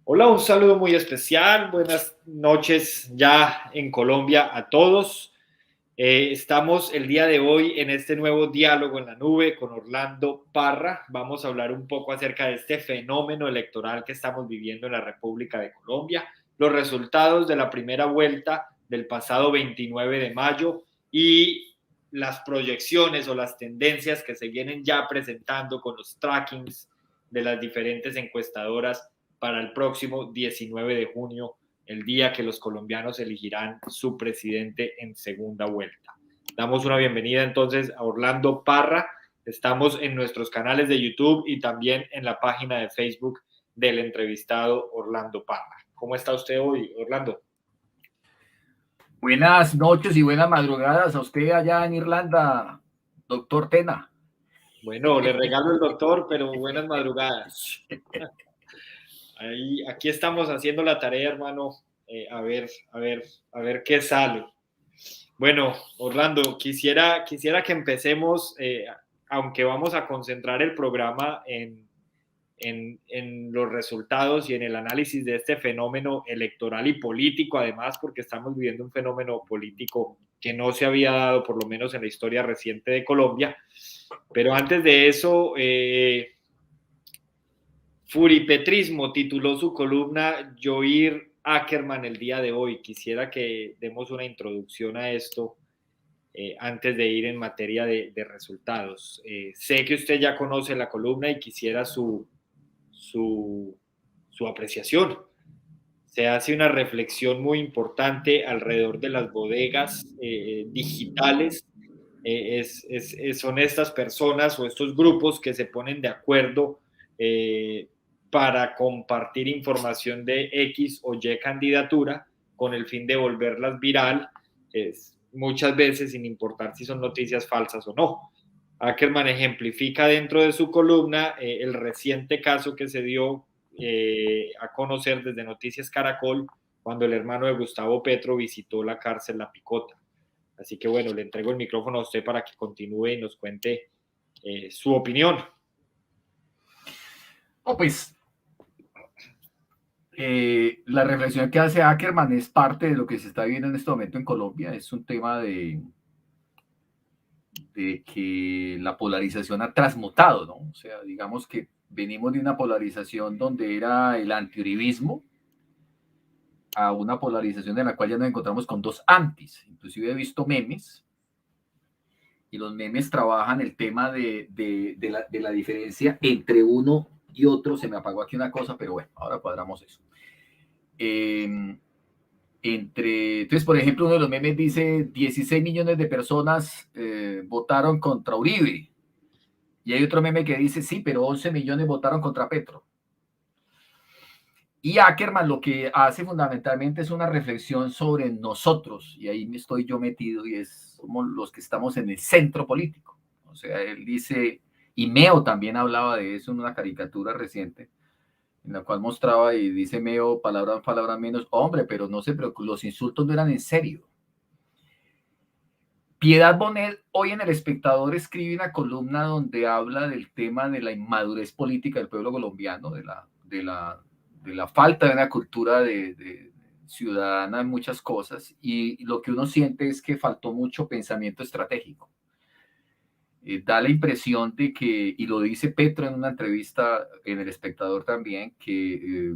Hola, un saludo muy especial. Buenas noches ya en Colombia a todos. Estamos el día de hoy en este nuevo diálogo en la nube con Orlando Parra. Vamos a hablar un poco acerca de este fenómeno electoral que estamos viviendo en la República de Colombia, los resultados de la primera vuelta del pasado 29 de mayo y las proyecciones o las tendencias que se vienen ya presentando con los trackings de las diferentes encuestadoras para el próximo 19 de junio, el día que los colombianos elegirán su presidente en segunda vuelta. Damos una bienvenida entonces a Orlando Parra. Estamos en nuestros canales de YouTube y también en la página de Facebook del entrevistado Orlando Parra. ¿Cómo está usted hoy, Orlando? Buenas noches y buenas madrugadas a usted allá en Irlanda, doctor Tena. Bueno, le regalo el doctor, pero buenas madrugadas. Aquí estamos haciendo la tarea, hermano, a ver qué sale. Bueno, Orlando, quisiera que empecemos, aunque vamos a concentrar el programa en los resultados y en el análisis de este fenómeno electoral y político, además, porque estamos viviendo un fenómeno político que no se había dado, por lo menos en la historia reciente de Colombia. Pero antes de eso, Furipetrismo tituló su columna Joir Ackerman el día de hoy. Quisiera que demos una introducción a esto antes de ir en materia de resultados. Sé que usted ya conoce la columna y quisiera su apreciación. Se hace una reflexión muy importante alrededor de las bodegas digitales. Son estas personas o estos grupos que se ponen de acuerdo para compartir información de X o Y candidatura con el fin de volverlas viral, muchas veces sin importar si son noticias falsas o no. Ackerman ejemplifica dentro de su columna el reciente caso que se dio a conocer desde Noticias Caracol cuando el hermano de Gustavo Petro visitó la cárcel La Picota. Así que bueno, le entrego el micrófono a usted para que continúe y nos cuente su opinión. Oh, pues la reflexión que hace Ackerman es parte de lo que se está viviendo en este momento en Colombia. Es un tema de que la polarización ha transmutado, ¿no? O sea, digamos que venimos de una polarización donde era el antiuribismo a una polarización en la cual ya nos encontramos con dos antis. Inclusive he visto memes y los memes trabajan el tema de la diferencia entre uno y otro. Se me apagó aquí una cosa, pero bueno, ahora cuadramos eso. Entonces, por ejemplo, uno de los memes dice 16 millones de personas votaron contra Uribe. Y hay otro meme que dice, sí, pero 11 millones votaron contra Petro. Y Ackerman lo que hace fundamentalmente es una reflexión sobre nosotros, y ahí me estoy yo metido, y somos los que estamos en el centro político. O sea, él dice, y Meo también hablaba de eso en una caricatura reciente, en la cual mostraba y dice Meo, palabra menos, hombre, pero no se preocupe, los insultos no eran en serio. Piedad Bonet hoy en El Espectador escribe una columna donde habla del tema de la inmadurez política del pueblo colombiano, de la falta de una cultura de ciudadana en muchas cosas, y lo que uno siente es que faltó mucho pensamiento estratégico. Da la impresión de que, y lo dice Petro en una entrevista en El Espectador también, que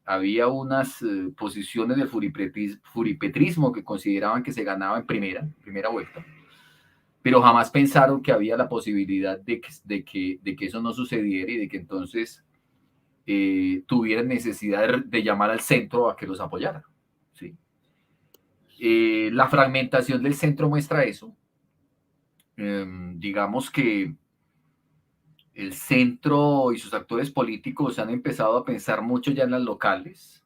había unas posiciones del furipetrismo que consideraban que se ganaba en primera vuelta, pero jamás pensaron que había la posibilidad de que eso no sucediera y de que entonces tuvieran necesidad de llamar al centro a que los apoyara. ¿Sí? La fragmentación del centro muestra eso. Digamos que el centro y sus actores políticos han empezado a pensar mucho ya en las locales,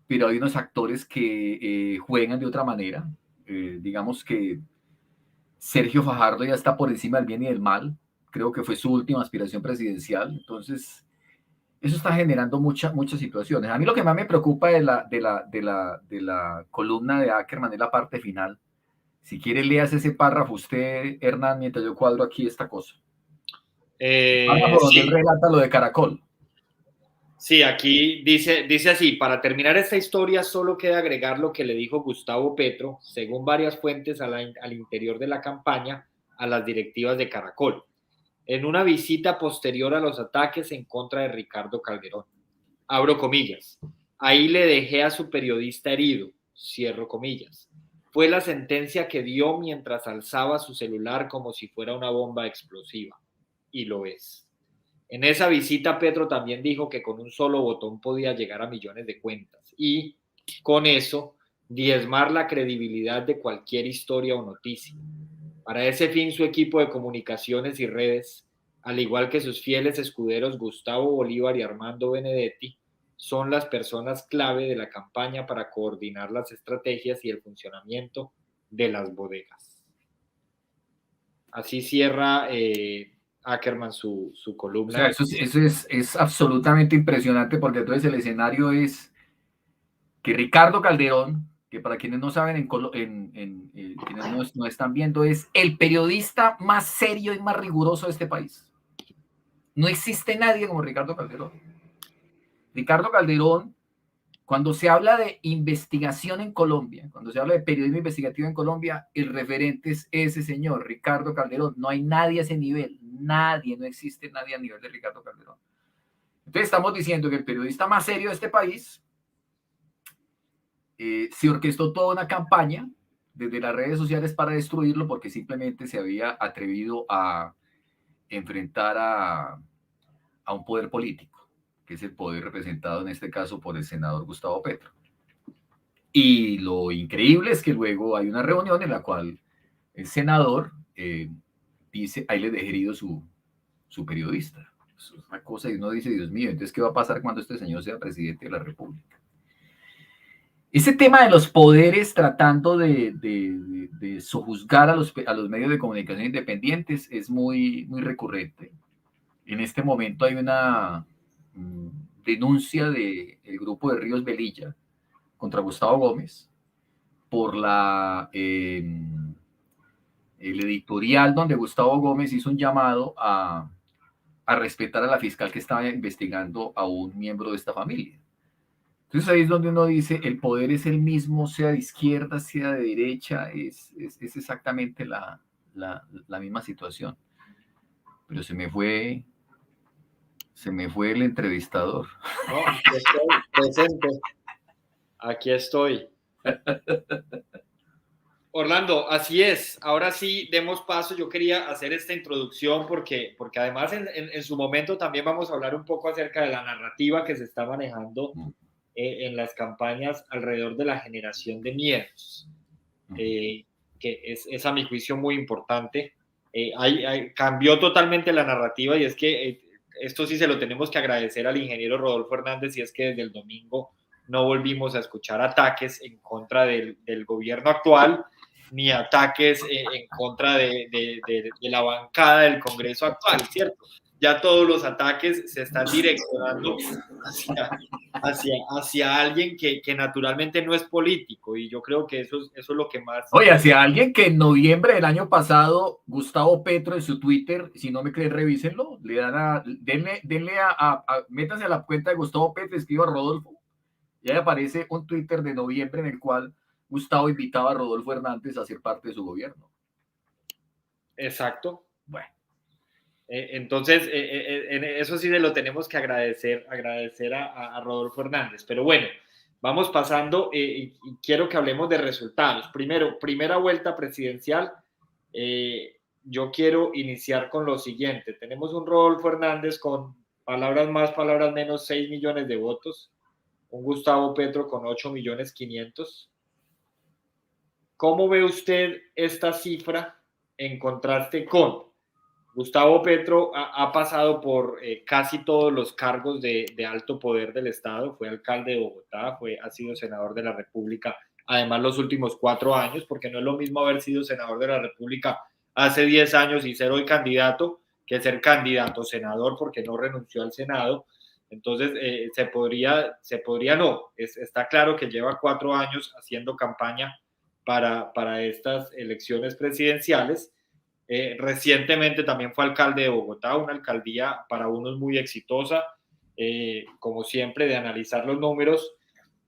pero hay unos actores que juegan de otra manera. Digamos que Sergio Fajardo ya está por encima del bien y del mal. Creo que fue su última aspiración presidencial. Entonces, eso está generando muchas situaciones. A mí lo que más me preocupa de la columna de Ackerman es la parte final. Si quiere, leas ese párrafo usted, Hernán, mientras yo cuadro aquí esta cosa. El párrafo donde él Sí, relata lo de Caracol. Sí, aquí dice así, para terminar esta historia solo queda agregar lo que le dijo Gustavo Petro, según varias fuentes al interior de la campaña, a las directivas de Caracol, en una visita posterior a los ataques en contra de Ricardo Calderón. Abro comillas. Ahí le dejé a su periodista herido, cierro comillas. Fue la sentencia que dio mientras alzaba su celular como si fuera una bomba explosiva. Y lo es. En esa visita, Petro también dijo que con un solo botón podía llegar a millones de cuentas y, con eso, diezmar la credibilidad de cualquier historia o noticia. Para ese fin, su equipo de comunicaciones y redes, al igual que sus fieles escuderos Gustavo Bolívar y Armando Benedetti, son las personas clave de la campaña para coordinar las estrategias y el funcionamiento de las bodegas. Así cierra Ackerman su O columna. sea, eso es absolutamente impresionante porque entonces el escenario es que Ricardo Calderón, que para quienes no saben, quienes no están viendo, es el periodista más serio y más riguroso de este país. No existe nadie como Ricardo Calderón. Ricardo Calderón, cuando se habla de investigación en Colombia, cuando se habla de periodismo investigativo en Colombia, el referente es ese señor, Ricardo Calderón. No hay nadie a ese nivel, nadie, no existe nadie a nivel de Ricardo Calderón. Entonces estamos diciendo que el periodista más serio de este país se orquestó toda una campaña desde las redes sociales para destruirlo porque simplemente se había atrevido a enfrentar a un poder político, que es el poder representado en este caso por el senador Gustavo Petro. Y lo increíble es que luego hay una reunión en la cual el senador dice, ahí le dejé herido su periodista. Eso es una cosa y uno dice, Dios mío, entonces, ¿qué va a pasar cuando este señor sea presidente de la República? Ese tema de los poderes tratando de sojuzgar a los medios de comunicación independientes es muy recurrente. En este momento hay una denuncia del grupo de Ríos Velilla contra Gustavo Gómez por el editorial donde Gustavo Gómez hizo un llamado a respetar a la fiscal que estaba investigando a un miembro de esta familia. Entonces ahí es donde uno dice, el poder es el mismo, sea de izquierda, sea de derecha, es exactamente la misma situación. Pero se me fue el entrevistador. No, aquí estoy presente. Aquí estoy. Orlando, así es. Ahora sí, demos paso. Yo quería hacer esta introducción porque además en su momento también vamos a hablar un poco acerca de la narrativa que se está manejando en las campañas alrededor de la generación de miedos, que es a mi juicio muy importante. Cambió totalmente la narrativa y es que esto sí se lo tenemos que agradecer al ingeniero Rodolfo Hernández y es que desde el domingo no volvimos a escuchar ataques en contra del gobierno actual ni ataques en contra de la bancada del Congreso actual, ¿cierto? Ya todos los ataques se están direccionando hacia alguien que naturalmente no es político y yo creo que eso es lo que más... Oye, hacia alguien que en noviembre del año pasado, Gustavo Petro en su Twitter, si no me creen, revísenlo, métanse a la cuenta de Gustavo Petro, escriba Rodolfo, y ahí aparece un Twitter de noviembre en el cual Gustavo invitaba a Rodolfo Hernández a ser parte de su gobierno. Exacto. Bueno. Entonces, eso sí se lo tenemos que agradecer a Rodolfo Hernández. Pero bueno, vamos pasando y quiero que hablemos de resultados. Primero, primera vuelta presidencial. Yo quiero iniciar con lo siguiente. Tenemos un Rodolfo Hernández con palabras más, palabras menos, 6 millones de votos. Un Gustavo Petro con 8.500.000. ¿Cómo ve usted esta cifra en contraste con Gustavo Petro? Ha pasado por casi todos los cargos de alto poder del Estado, fue alcalde de Bogotá, ha sido senador de la República, además los últimos 4 años, porque no es lo mismo haber sido senador de la República hace 10 años y ser hoy candidato, que ser candidato senador porque no renunció al Senado. Entonces, está claro que lleva 4 años haciendo campaña para estas elecciones presidenciales. Recientemente también fue alcalde de Bogotá, una alcaldía para unos muy exitosa. como siempre, de analizar los números.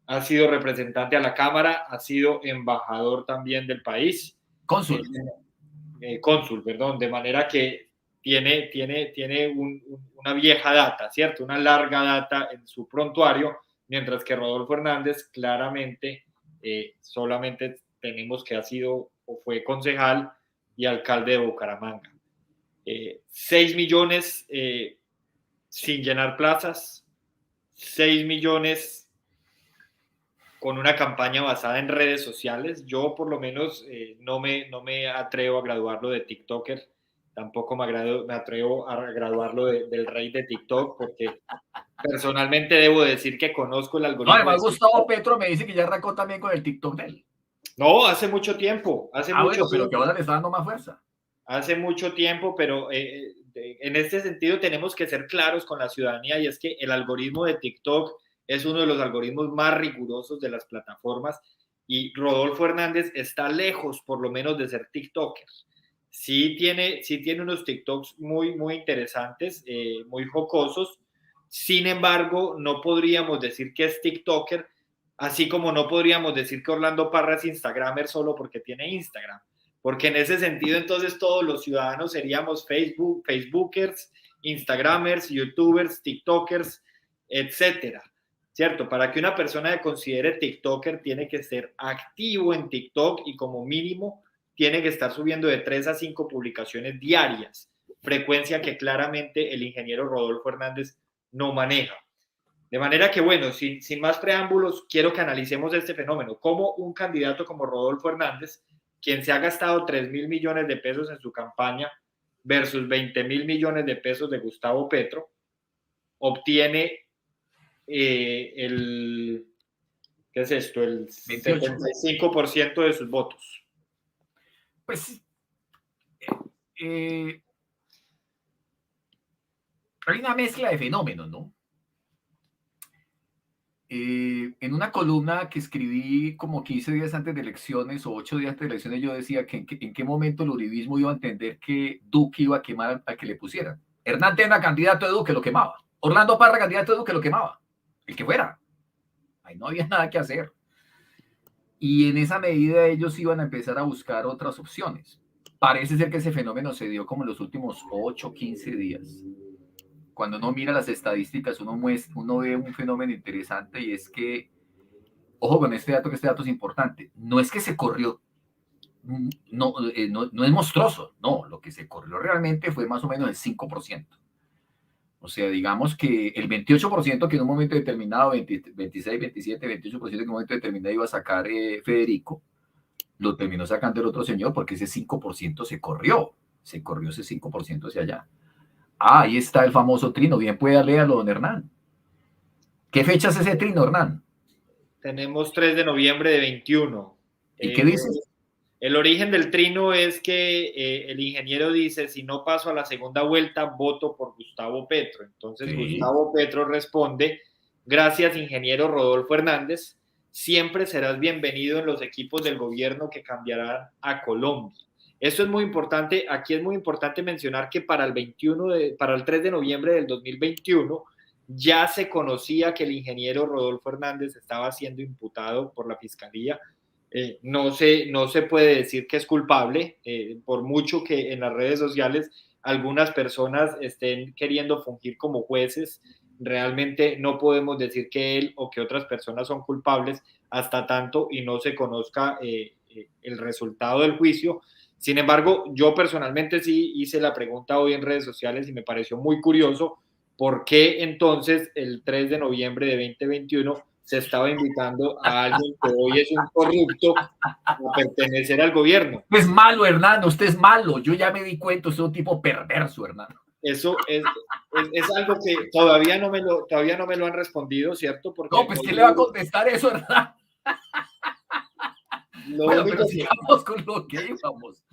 Ha sido representante a la Cámara, ha sido embajador también del país. Cónsul. Cónsul, perdón, de manera que tiene una vieja data, ¿cierto? Una larga data en su prontuario, mientras que Rodolfo Hernández claramente solamente tenemos que ha sido o fue concejal y alcalde de Bucaramanga. 6 millones sin llenar plazas, 6 millones con una campaña basada en redes sociales. Yo por lo menos no me atrevo a graduarlo de TikToker, tampoco me atrevo a graduarlo del rey de TikTok, porque personalmente debo decir que conozco el algoritmo. No, además Gustavo Petro me dice que ya arrancó también con el TikTok de él. No, hace mucho tiempo. Bueno, pero que ahora le está dando más fuerza. Hace mucho tiempo, pero en este sentido tenemos que ser claros con la ciudadanía, y es que el algoritmo de TikTok es uno de los algoritmos más rigurosos de las plataformas, y Rodolfo Hernández está lejos por lo menos de ser TikToker. Sí tiene unos TikToks muy interesantes, muy jocosos. Sin embargo, no podríamos decir que es TikToker, así como no podríamos decir que Orlando Parra es Instagramer solo porque tiene Instagram. Porque en ese sentido, entonces, todos los ciudadanos seríamos Facebookers, Instagramers, YouTubers, TikTokers, etcétera, ¿cierto? Para que una persona se considere TikToker, tiene que ser activo en TikTok y como mínimo tiene que estar subiendo de 3 a 5 publicaciones diarias, frecuencia que claramente el ingeniero Rodolfo Hernández no maneja. De manera que, bueno, sin más preámbulos, quiero que analicemos este fenómeno. Cómo un candidato como Rodolfo Hernández, quien se ha gastado 3.000 millones de pesos en su campaña versus 20.000 millones de pesos de Gustavo Petro, obtiene el 75% de sus votos. Pues hay una mezcla de fenómenos, ¿no? En una columna que escribí como 15 días antes de elecciones o 8 días antes de elecciones, yo decía que en qué momento el uribismo iba a entender que Duque iba a quemar al que le pusieran. Hernán Tena, candidato de Duque, lo quemaba. Orlando Parra, candidato de Duque, lo quemaba. El que fuera. Ahí no había nada que hacer. Y en esa medida ellos iban a empezar a buscar otras opciones. Parece ser que ese fenómeno se dio como en los últimos 8, 15 días. Cuando uno mira las estadísticas, uno ve un fenómeno interesante, y es que, ojo con este dato, que este dato es importante, no es que se corrió, no es monstruoso, no, lo que se corrió realmente fue más o menos el 5%. O sea, digamos que el 28% que en un momento determinado, 26, 27, 28% que en un momento determinado iba a sacar Federico, lo terminó sacando el otro señor, porque ese 5% se corrió ese 5% hacia allá. Ahí está el famoso trino. Bien puede leerlo, don Hernán. ¿Qué fecha es ese trino, Hernán? Tenemos 3 de noviembre de 21. ¿Y qué dice? El origen del trino es que el ingeniero dice: si no paso a la segunda vuelta, voto por Gustavo Petro. Entonces sí. Gustavo Petro responde: gracias, ingeniero Rodolfo Hernández. Siempre serás bienvenido en los equipos del gobierno que cambiarán a Colombia. Esto es muy importante. Aquí es muy importante mencionar que para el 3 de noviembre del 2021 ya se conocía que el ingeniero Rodolfo Hernández estaba siendo imputado por la Fiscalía. No se puede decir que es culpable, por mucho que en las redes sociales algunas personas estén queriendo fungir como jueces. Realmente no podemos decir que él o que otras personas son culpables hasta tanto y no se conozca el resultado del juicio. Sin embargo, yo personalmente sí hice la pregunta hoy en redes sociales y me pareció muy curioso por qué entonces el 3 de noviembre de 2021 se estaba invitando a alguien que hoy es un corrupto a pertenecer al gobierno. Es malo, Hernán, usted es malo. Yo ya me di cuenta, usted es un tipo perverso, Hernán. Eso es algo que todavía no me lo han respondido, ¿cierto? Porque no, pues ¿quién le va a contestar eso, Hernán? Bueno, pero sigamos con lo que íbamos.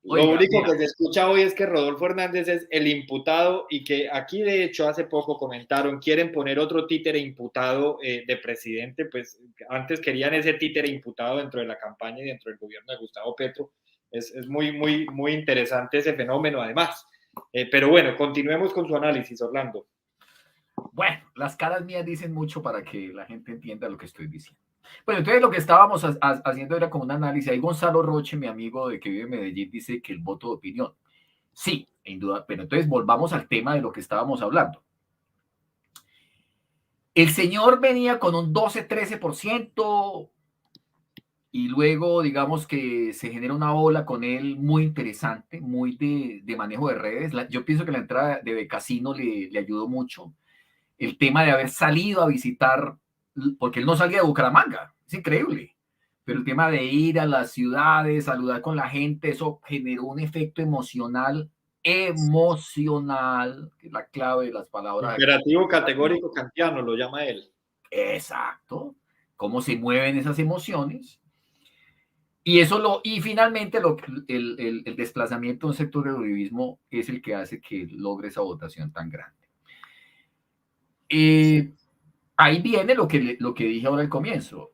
Lo único que se escucha hoy es que Rodolfo Hernández es el imputado, y que aquí de hecho hace poco comentaron, quieren poner otro títere imputado de presidente. Pues antes querían ese títere imputado dentro de la campaña y dentro del gobierno de Gustavo Petro. Es muy interesante ese fenómeno además. Pero bueno, continuemos con su análisis, Orlando. Bueno, las caras mías dicen mucho para que la gente entienda lo que estoy diciendo. Bueno, entonces lo que estábamos haciendo era como un análisis. Ahí Gonzalo Roche, mi amigo de que vive en Medellín, dice que el voto de opinión. Sí, sin duda. Pero entonces volvamos al tema de lo que estábamos hablando. El señor venía con un 12-13% y luego digamos que se genera una ola con él muy interesante, muy de manejo de redes. Yo pienso que la entrada de Becasino le ayudó mucho. El tema de haber salido a visitar, porque él no salía de Bucaramanga, es increíble, pero el tema de ir a las ciudades, saludar con la gente, eso generó un efecto emocional, que es la clave de las palabras aquí. Imperativo categórico kantiano lo llama él. Exacto, cómo se mueven esas emociones. Y finalmente el desplazamiento de un sector del uribismo es el que hace que logre esa votación tan grande. Ahí viene lo que dije ahora al comienzo.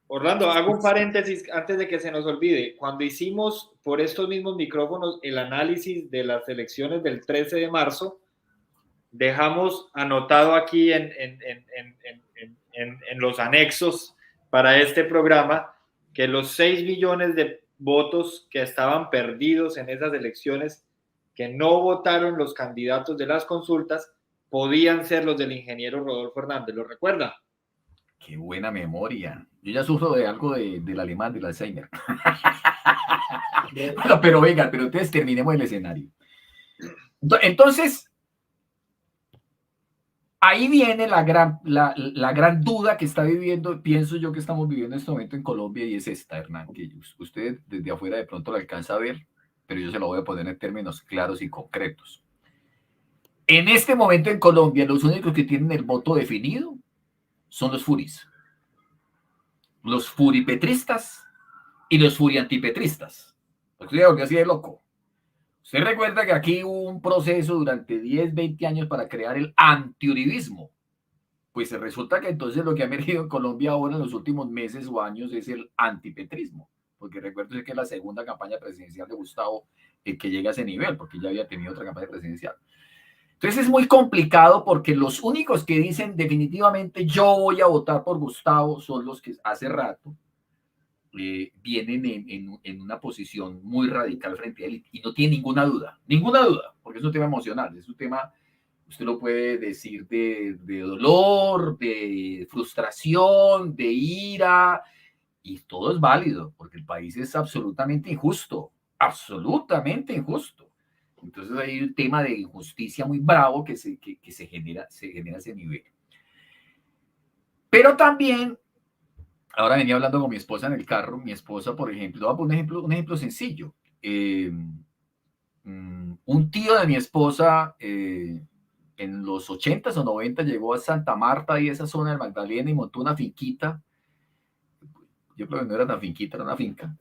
Orlando, hago un paréntesis antes de que se nos olvide. Cuando hicimos por estos mismos micrófonos el análisis de las elecciones del 13 de marzo, dejamos anotado aquí en los anexos para este programa que los 6 millones de votos que estaban perdidos en esas elecciones, que no votaron los candidatos de las consultas, podían ser los del ingeniero Rodolfo Hernández. ¿Lo recuerda? Qué buena memoria. Yo ya sufro de algo del alemán, del Alzheimer. Bueno, pero venga, pero entonces terminemos el escenario. Entonces, ahí viene la gran duda que está viviendo, pienso yo que estamos viviendo en este momento en Colombia, y es esta, Hernán, que usted desde afuera de pronto la alcanza a ver, pero yo se lo voy a poner en términos claros y concretos. En este momento en Colombia, los únicos que tienen el voto definido son los furis. Los furipetristas y los furiantipetristas. Porque así de loco. Usted recuerda que aquí hubo un proceso durante 10, 20 años para crear el antiuribismo. Pues resulta que entonces lo que ha emergido en Colombia ahora en los últimos meses o años es el antipetrismo. Porque recuerdo que es la segunda campaña presidencial de Gustavo que llega a ese nivel, porque ya había tenido otra campaña presidencial. Entonces es muy complicado porque los únicos que dicen definitivamente yo voy a votar por Gustavo son los que hace rato vienen en una posición muy radical frente a él y no tiene ninguna duda, porque es un tema emocional, es un tema, usted lo puede decir de dolor, de frustración, de ira, y todo es válido, porque el país es absolutamente injusto, absolutamente injusto. Entonces hay un tema de injusticia muy bravo que se genera a ese nivel. Pero también, ahora venía hablando con mi esposa en el carro, mi esposa, por ejemplo, voy a poner un ejemplo sencillo. Un tío de mi esposa en los 80s o 90 llegó a Santa Marta y esa zona del Magdalena y montó una finquita. Yo creo que no era tan finquita, era una finca.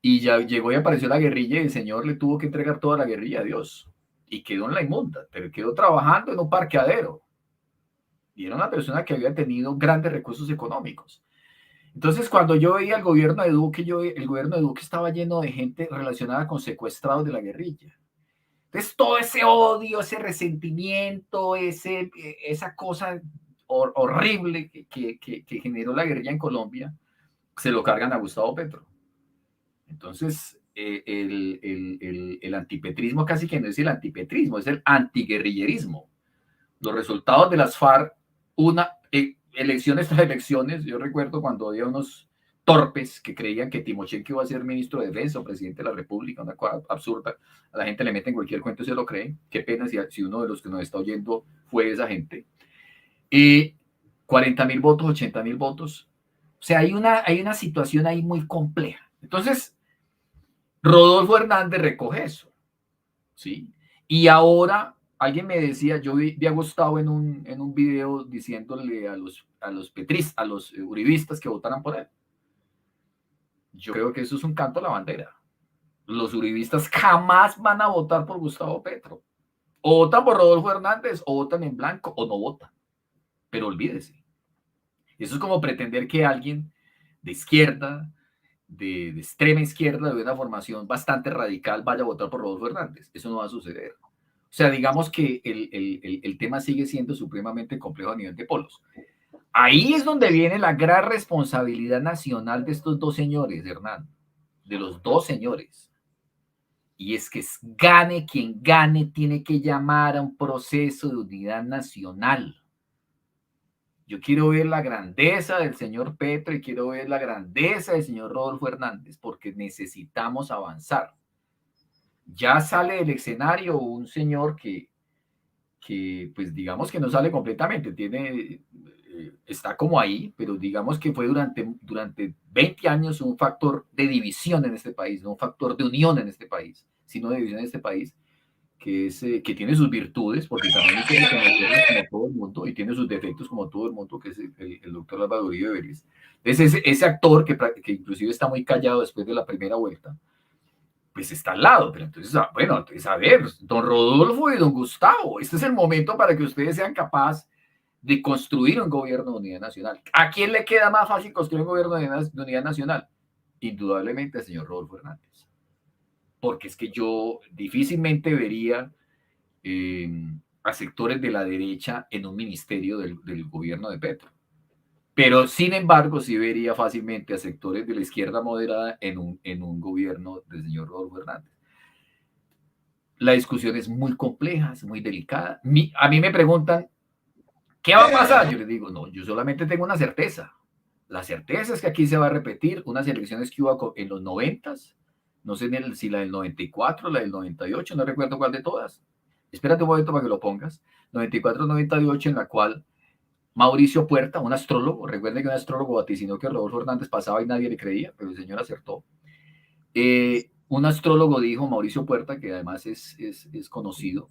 Y ya llegó y apareció la guerrilla y el señor le tuvo que entregar toda la guerrilla a Dios. Y quedó en la inmunda, pero quedó trabajando en un parqueadero. Y era una persona que había tenido grandes recursos económicos. Entonces, cuando yo veía el gobierno de Duque, el gobierno de Duque estaba lleno de gente relacionada con secuestrados de la guerrilla. Entonces, todo ese odio, ese resentimiento, esa cosa horrible que generó la guerrilla en Colombia, se lo cargan a Gustavo Petro. Entonces, el antipetrismo casi que no es el antipetrismo, es el antiguerrillerismo. Los resultados de las FARC, elecciones tras elecciones, yo recuerdo cuando había unos torpes que creían que Timochenko iba a ser ministro de Defensa o presidente de la República, una cosa absurda. A la gente le meten cualquier cuento y se lo cree. Qué pena si uno de los que nos está oyendo fue esa gente. 40.000 votos, 80.000 votos. O sea, hay una situación ahí muy compleja. Entonces, Rodolfo Hernández recoge eso, ¿sí? Y ahora alguien me decía, yo vi a Gustavo en un video diciéndole a los uribistas que votaran por él. Yo creo que eso es un canto a la bandera. Los uribistas jamás van a votar por Gustavo Petro. O votan por Rodolfo Hernández, o votan en blanco, o no votan. Pero olvídese. Eso es como pretender que alguien de izquierda, de extrema izquierda, de una formación bastante radical, vaya a votar por Rodolfo Hernández. Eso no va a suceder. O sea, digamos que el tema sigue siendo supremamente complejo a nivel de polos. Ahí es donde viene la gran responsabilidad nacional de estos dos señores, Hernán, de los dos señores. Y es que gane quien gane, tiene que llamar a un proceso de unidad nacional. Yo quiero ver la grandeza del señor Petro y quiero ver la grandeza del señor Rodolfo Hernández, porque necesitamos avanzar. Ya sale del escenario un señor que pues digamos que no sale completamente, está como ahí, pero digamos que fue durante 20 años un factor de división en este país, no un factor de unión en este país, sino de división en este país, que tiene sus virtudes, porque también hay que reconocerlas como todo el mundo, y tiene sus defectos como todo el mundo, que es el doctor Álvaro Uribe Vélez. Entonces ese actor que inclusive está muy callado después de la primera vuelta, pues está al lado, pero entonces, bueno, entonces a ver, don Rodolfo y don Gustavo, este es el momento para que ustedes sean capaces de construir un gobierno de unidad nacional. ¿A quién le queda más fácil construir un gobierno de unidad nacional? Indudablemente al señor Rodolfo Hernández, porque es que yo difícilmente vería a sectores de la derecha en un ministerio del gobierno de Petro. Pero, sin embargo, sí vería fácilmente a sectores de la izquierda moderada en un gobierno del señor Rodolfo Hernández. La discusión es muy compleja, es muy delicada. A mí me preguntan, ¿qué va a pasar? Yo les digo, no, yo solamente tengo una certeza. La certeza es que aquí se va a repetir unas elecciones que hubo en los 90s, no sé si la del 94, la del 98, no recuerdo cuál de todas. Espérate un momento para que lo pongas. 94-98, en la cual Mauricio Puerta, un astrólogo, recuerden que un astrólogo vaticinó que Rodolfo Hernández pasaba y nadie le creía, pero el señor acertó. Un astrólogo dijo, Mauricio Puerta, que además es conocido,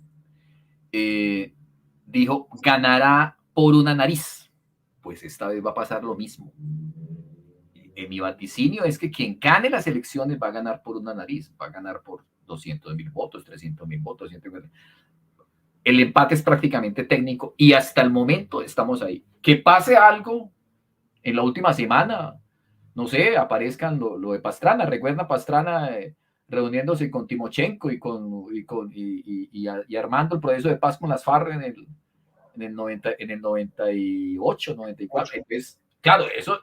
dijo, ganará por una nariz. Pues esta vez va a pasar lo mismo. Mi vaticinio es que quien gane las elecciones va a ganar por una nariz, va a ganar por 200.000 votos, 300.000 votos, 150. El empate es prácticamente técnico y hasta el momento estamos ahí. Que pase algo en la última semana, no sé, aparezcan lo de Pastrana. ¿Recuerda Pastrana reuniéndose con Timochenko y armando el proceso de paz con las FARC en el 98, 94? Entonces, claro, eso,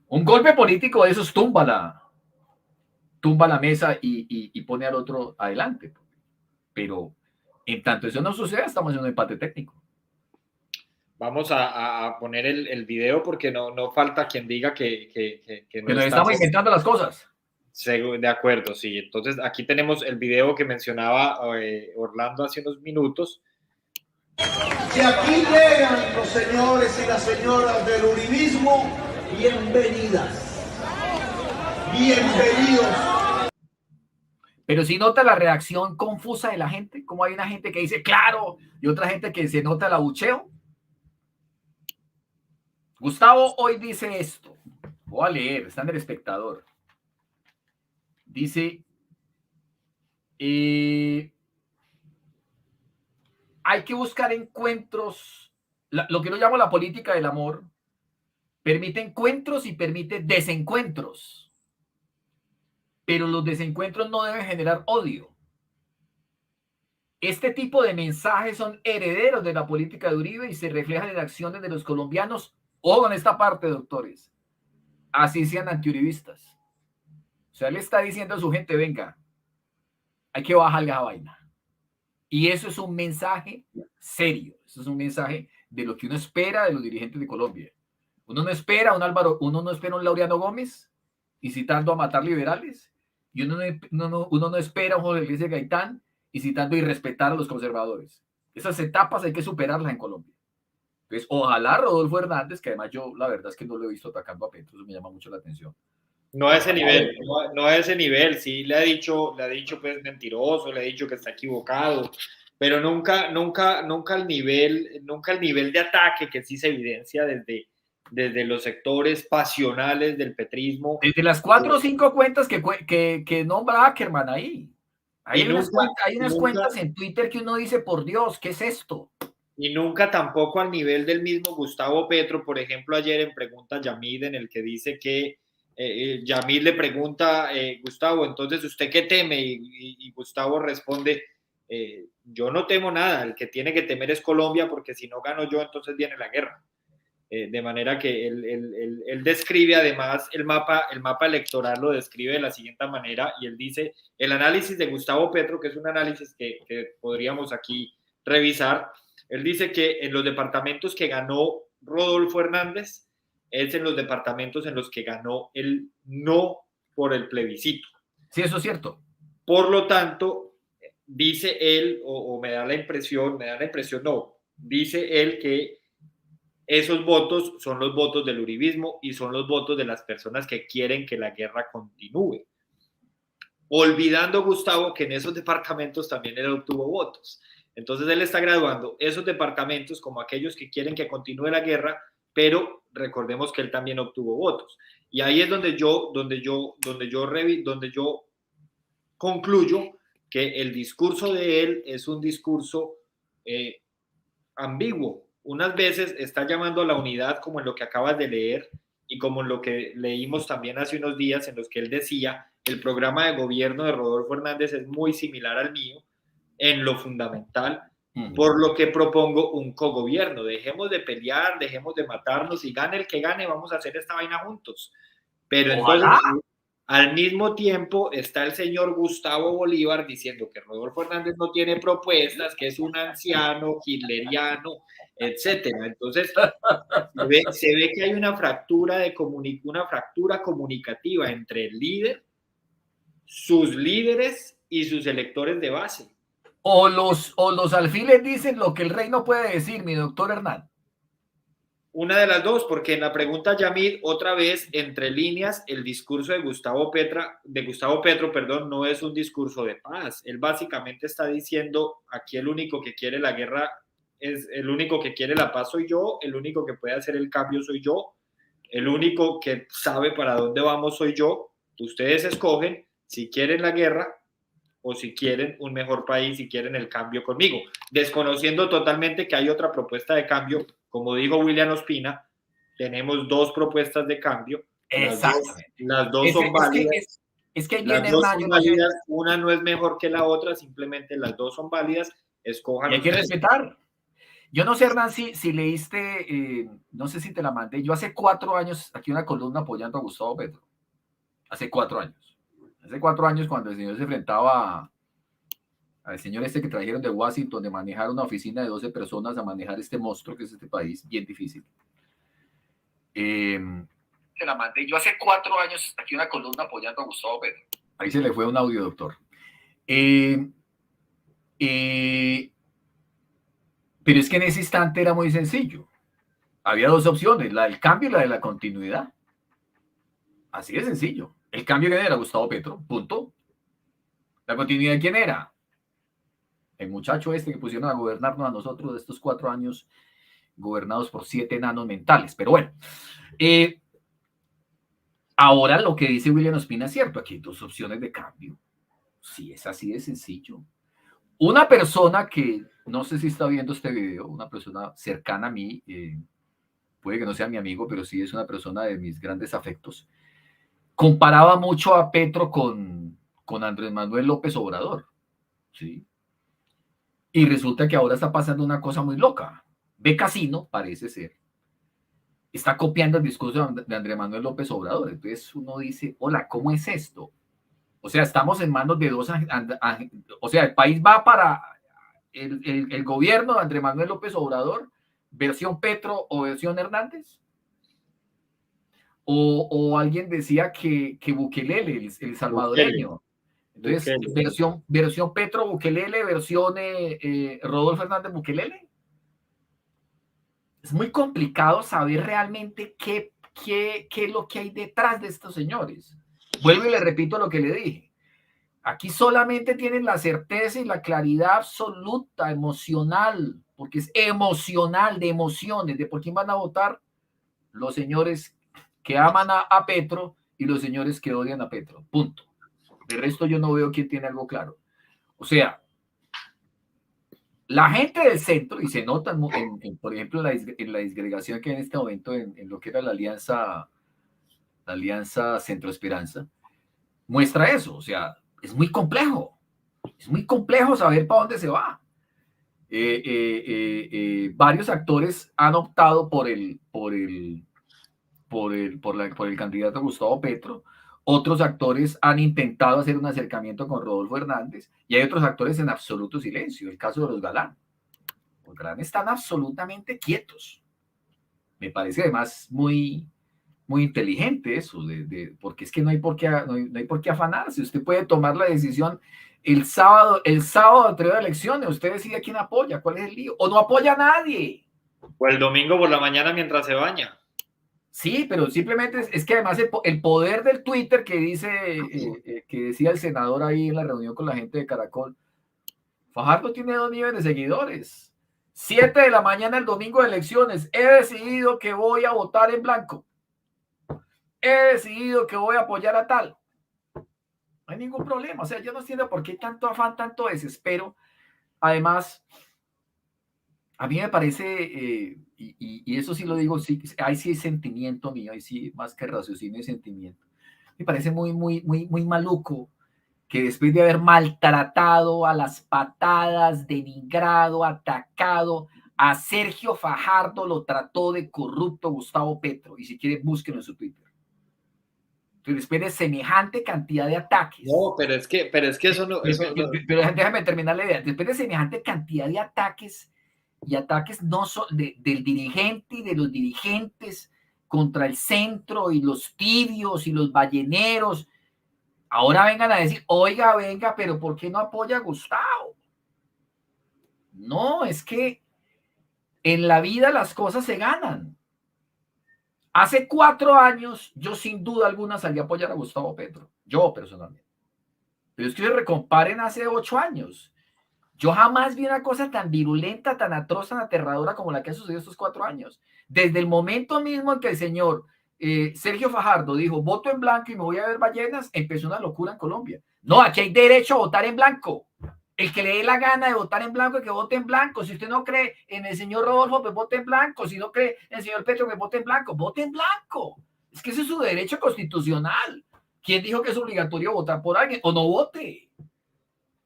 un golpe político de esos tumba la mesa y pone al otro adelante. Pero en tanto eso no suceda, estamos en un empate técnico. Vamos a poner el video porque no falta quien diga que no nos estamos inventando las cosas. De acuerdo, sí. Entonces aquí tenemos el video que mencionaba Orlando hace unos minutos. Si aquí llegan los señores y las señoras del uribismo, bienvenidas. Bienvenidos. Pero si nota la reacción confusa de la gente, como hay una gente que dice claro y otra gente que se nota el abucheo. Gustavo hoy dice esto. Voy a leer, está en El Espectador. Dice, hay que buscar encuentros, lo que yo llamo la política del amor, permite encuentros y permite desencuentros. Pero los desencuentros no deben generar odio. Este tipo de mensajes son herederos de la política de Uribe y se reflejan en acciones de los colombianos. Ojo en esta parte, doctores. Así sean antiuribistas. O sea, él está diciendo a su gente, venga, hay que bajarle a la vaina. Y eso es un mensaje serio. Eso es un mensaje de lo que uno espera de los dirigentes de Colombia. Uno no espera a un Laureano Gómez incitando a matar liberales. Y uno no espera a un Jorge Luis Gaitán incitando a irrespetar a los conservadores. Esas etapas hay que superarlas en Colombia. Entonces, ojalá Rodolfo Hernández, que además yo la verdad es que no lo he visto atacando a Petro, eso me llama mucho la atención. No a ese nivel, no a ese nivel, sí le ha dicho pues mentiroso, le ha dicho que está equivocado, pero nunca al nivel de ataque que sí se evidencia desde los sectores pasionales del petrismo. Desde las 4 o 5 cuentas que nombra Ackerman ahí. Hay unas cuentas en Twitter que uno dice, por Dios, ¿qué es esto? Y nunca tampoco al nivel del mismo Gustavo Petro, por ejemplo, ayer en Pregunta Yamid, en el que dice que Yamid le pregunta, Gustavo, entonces, ¿usted qué teme? Y Gustavo responde, Yo no temo nada, el que tiene que temer es Colombia, porque si no gano yo, entonces viene la guerra. De manera que él describe además el mapa electoral, lo describe de la siguiente manera, y él dice, el análisis de Gustavo Petro, que es un análisis que podríamos aquí revisar, él dice que en los departamentos que ganó Rodolfo Hernández, es en los departamentos en los que ganó el no por el plebiscito. Sí, eso es cierto. Por lo tanto, dice él, o me da la impresión, no, dice él que esos votos son los votos del uribismo y son los votos de las personas que quieren que la guerra continúe. Olvidando, Gustavo, que en esos departamentos también él obtuvo votos. Entonces él está graduando esos departamentos como aquellos que quieren que continúe la guerra, pero recordemos que él también obtuvo votos. Y ahí es donde yo concluyo que el discurso de él es un discurso ambiguo. Unas veces está llamando a la unidad, como en lo que acabas de leer y como en lo que leímos también hace unos días, en los que él decía, el programa de gobierno de Rodolfo Hernández es muy similar al mío en lo fundamental, por lo que propongo un cogobierno. Dejemos de pelear, dejemos de matarnos, y gane el que gane, vamos a hacer esta vaina juntos. Pero entonces, al mismo tiempo, está el señor Gustavo Bolívar diciendo que Rodolfo Hernández no tiene propuestas, que es un anciano, hitleriano, etcétera. Entonces, se ve que hay una fractura comunicativa entre el líder, sus líderes y sus electores de base. O los alfiles dicen lo que el rey no puede decir, mi doctor Hernán. Una de las dos, porque en la pregunta Yamid, otra vez, entre líneas, el discurso de Gustavo Petro, no es un discurso de paz. Él básicamente está diciendo, aquí el único que quiere la guerra es el único que quiere la paz soy yo, el único que puede hacer el cambio soy yo, el único que sabe para dónde vamos soy yo. Ustedes escogen si quieren la guerra o si quieren un mejor país, si quieren el cambio conmigo, desconociendo totalmente que hay otra propuesta de cambio. Como dijo William Ospina, tenemos dos propuestas de cambio. Las dos son válidas. Es que las dos son válidas, una no es mejor que la otra, simplemente las dos son válidas. Escojan. Y hay que respetar. Yo no sé, Hernán, si leíste, no sé si te la mandé. Yo hace 4 años, aquí una columna apoyando a Gustavo Petro. Hace 4 años. Hace 4 años, cuando el señor se enfrentaba al señor este que trajeron de Washington, de manejar una oficina de 12 personas a manejar este monstruo que es este país, bien difícil. Te la mandé. Yo hace 4 años, aquí una columna apoyando a Gustavo Petro. Ahí se le fue un audio, doctor. Pero es que en ese instante era muy sencillo. Había 2 opciones, la del cambio y la de la continuidad. Así de sencillo. El cambio, ¿quién era? Gustavo Petro, punto. ¿La continuidad quién era? El muchacho este que pusieron a gobernarnos a nosotros de estos 4 años, gobernados por 7 enanos mentales. Pero bueno, ahora lo que dice William Ospina es cierto. Aquí hay 2 opciones de cambio. Sí, es así de sencillo. Una persona que, no sé si está viendo este video, una persona cercana a mí, puede que no sea mi amigo, pero sí es una persona de mis grandes afectos, comparaba mucho a Petro con Andrés Manuel López Obrador, ¿sí? Y resulta que ahora está pasando una cosa muy loca. Becasino, parece ser, está copiando el discurso de Andrés Manuel López Obrador. Entonces uno dice, hola, ¿cómo es esto? O sea, estamos en manos de 2, o sea, el país va para el gobierno de Andrés Manuel López Obrador, versión Petro o versión Hernández. O alguien decía que Bukelele, el salvadoreño. Entonces, versión Petro Bukelele, versión Rodolfo Hernández Bukelele. Es muy complicado saber realmente qué es lo que hay detrás de estos señores. Vuelvo y le repito lo que le dije. Aquí solamente tienen la certeza y la claridad absoluta, emocional, porque es emocional, de emociones, de por quién van a votar los señores que aman a Petro y los señores que odian a Petro. Punto. De resto yo no veo quién tiene algo claro. O sea, la gente del centro, y se nota, por ejemplo, en la disgregación que hay en este momento en lo que era la Alianza Centro Esperanza, muestra eso. O sea, es muy complejo. Es muy complejo saber para dónde se va. Varios actores han optado por el candidato Gustavo Petro. Otros actores han intentado hacer un acercamiento con Rodolfo Hernández y hay otros actores en absoluto silencio. El caso de los Galán. Los Galán están absolutamente quietos. Me parece además muy inteligente eso, porque es que no hay por qué afanarse. Usted puede tomar la decisión el sábado anterior a la elecciones. Usted decide a quién apoya, cuál es el lío. O no apoya a nadie. O el domingo por la mañana mientras se baña. Sí, pero simplemente es que además el poder del Twitter que decía el senador ahí en la reunión con la gente de Caracol, Fajardo tiene 2 millones de seguidores. 7 de la mañana el domingo de elecciones. He decidido que voy a votar en blanco. He decidido que voy a apoyar a tal. No hay ningún problema. O sea, yo no entiendo por qué tanto afán, tanto desespero. Además, a mí me parece, y eso sí lo digo, sí, ahí sí hay sentimiento mío, ahí sí más que raciocinio y sentimiento. Me parece muy maluco que después de haber maltratado a las patadas, denigrado, atacado a Sergio Fajardo, lo trató de corrupto Gustavo Petro. Y si quiere, búsquenlo en su Twitter. Entonces, después de semejante cantidad de ataques. No, pero es que eso no. Pero déjame terminar la idea. Después de semejante cantidad de ataques, y ataques no del dirigente y de los dirigentes contra el centro y los tibios y los balleneros, ahora vengan a decir, oiga, venga, pero ¿por qué no apoya a Gustavo? No, es que en la vida las cosas se ganan. Hace 4 años, yo sin duda alguna salí a apoyar a Gustavo Petro, yo personalmente. Pero es que se recomparen hace 8 años. Yo jamás vi una cosa tan virulenta, tan atroz, tan aterradora como la que ha sucedido estos 4 años. Desde el momento mismo en que el señor Sergio Fajardo dijo, voto en blanco y me voy a ver ballenas, empezó una locura en Colombia. No, aquí hay derecho a votar en blanco. El que le dé la gana de votar en blanco, que vote en blanco. Si usted no cree en el señor Rodolfo, pues vote en blanco. Si no cree en el señor Petro, que vote en blanco. Vote en blanco. Es que ese es su derecho constitucional. ¿Quién dijo que es obligatorio votar por alguien? O no vote.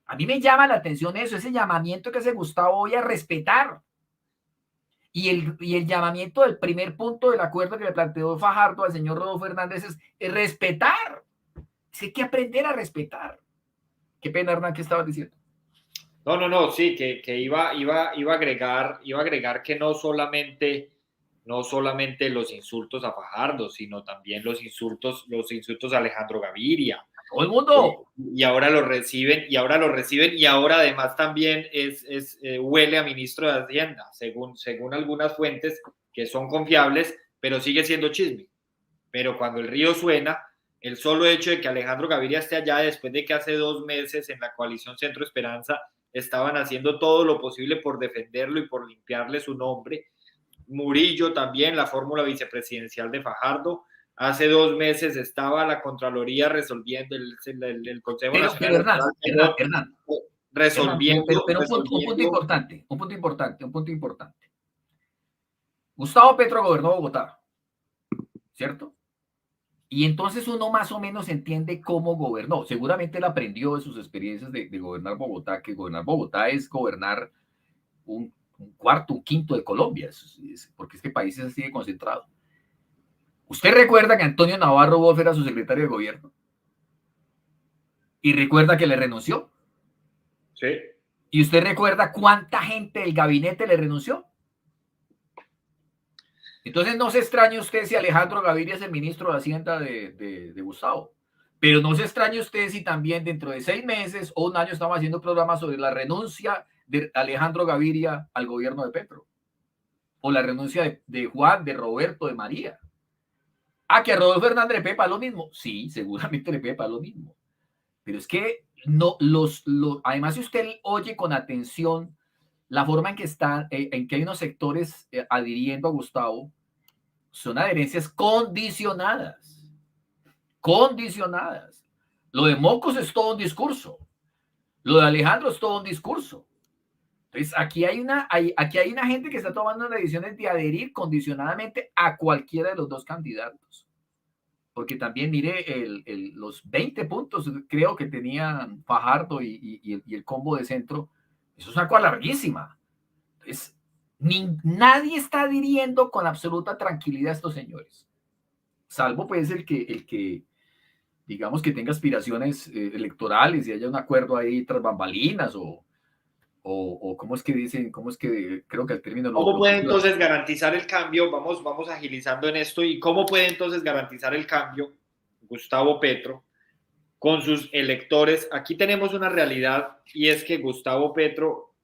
A mí me llama la atención eso, ese llamamiento que hace Gustavo hoy a respetar. Y el llamamiento del primer punto del acuerdo que le planteó Fajardo al señor Rodolfo Hernández es respetar. Es que hay que aprender a respetar. Qué pena, Hernán, ¿qué estabas diciendo? No, sí, que iba a agregar que no solamente los insultos a Fajardo, sino también los insultos a Alejandro Gaviria. Todo el mundo. Y ahora lo reciben, y ahora además también huele a ministro de Hacienda, según algunas fuentes que son confiables, pero sigue siendo chisme. Pero cuando el río suena, el solo hecho de que Alejandro Gaviria esté allá después de que hace 2 meses en la coalición Centro Esperanza estaban haciendo todo lo posible por defenderlo y por limpiarle su nombre. Murillo también, la fórmula vicepresidencial de Fajardo. Hace 2 meses estaba la Contraloría resolviendo el Consejo Nacional. Pero Hernán, resolviendo. Pero un punto importante. Gustavo Petro gobernó Bogotá, ¿cierto? Y entonces uno más o menos entiende cómo gobernó. Seguramente él aprendió de sus experiencias de gobernar Bogotá, que gobernar Bogotá es gobernar un cuarto, un quinto de Colombia, porque este país es así de concentrado. ¿Usted recuerda que Antonio Navarro Wolf era su secretario de gobierno? ¿Y recuerda que le renunció? Sí. ¿Y usted recuerda cuánta gente del gabinete le renunció? Entonces no se extrañe usted si Alejandro Gaviria es el ministro de Hacienda de Gustavo. Pero no se extrañe usted si también dentro de 6 meses o 1 año estamos haciendo programas sobre la renuncia de Alejandro Gaviria al gobierno de Petro. O la renuncia de Juan, de Roberto, de María. ¿Que a Rodolfo Hernández le pepa lo mismo? Sí, seguramente le pepa lo mismo. Pero es que no, además, si usted oye con atención la forma en que hay unos sectores adhiriendo a Gustavo, son adherencias condicionadas. Condicionadas. Lo de Mocos es todo un discurso. Lo de Alejandro es todo un discurso. Entonces, aquí hay una gente que está tomando las decisiones de adherir condicionadamente a cualquiera de los 2 candidatos. porque también mire los 20 puntos creo que tenían Fajardo y el combo de centro. Eso es una cosa larguísima. Entonces, nadie está adhiriendo con absoluta tranquilidad a estos señores, salvo pues el que digamos que tenga aspiraciones electorales y haya un acuerdo ahí tras bambalinas o cómo es que dicen, cómo es que creo que el término... ¿Cómo puede entonces garantizar el cambio? Vamos agilizando en esto. ¿Y cómo puede entonces garantizar el cambio Gustavo Petro con sus electores? Aquí tenemos una realidad y es que Gustavo Petro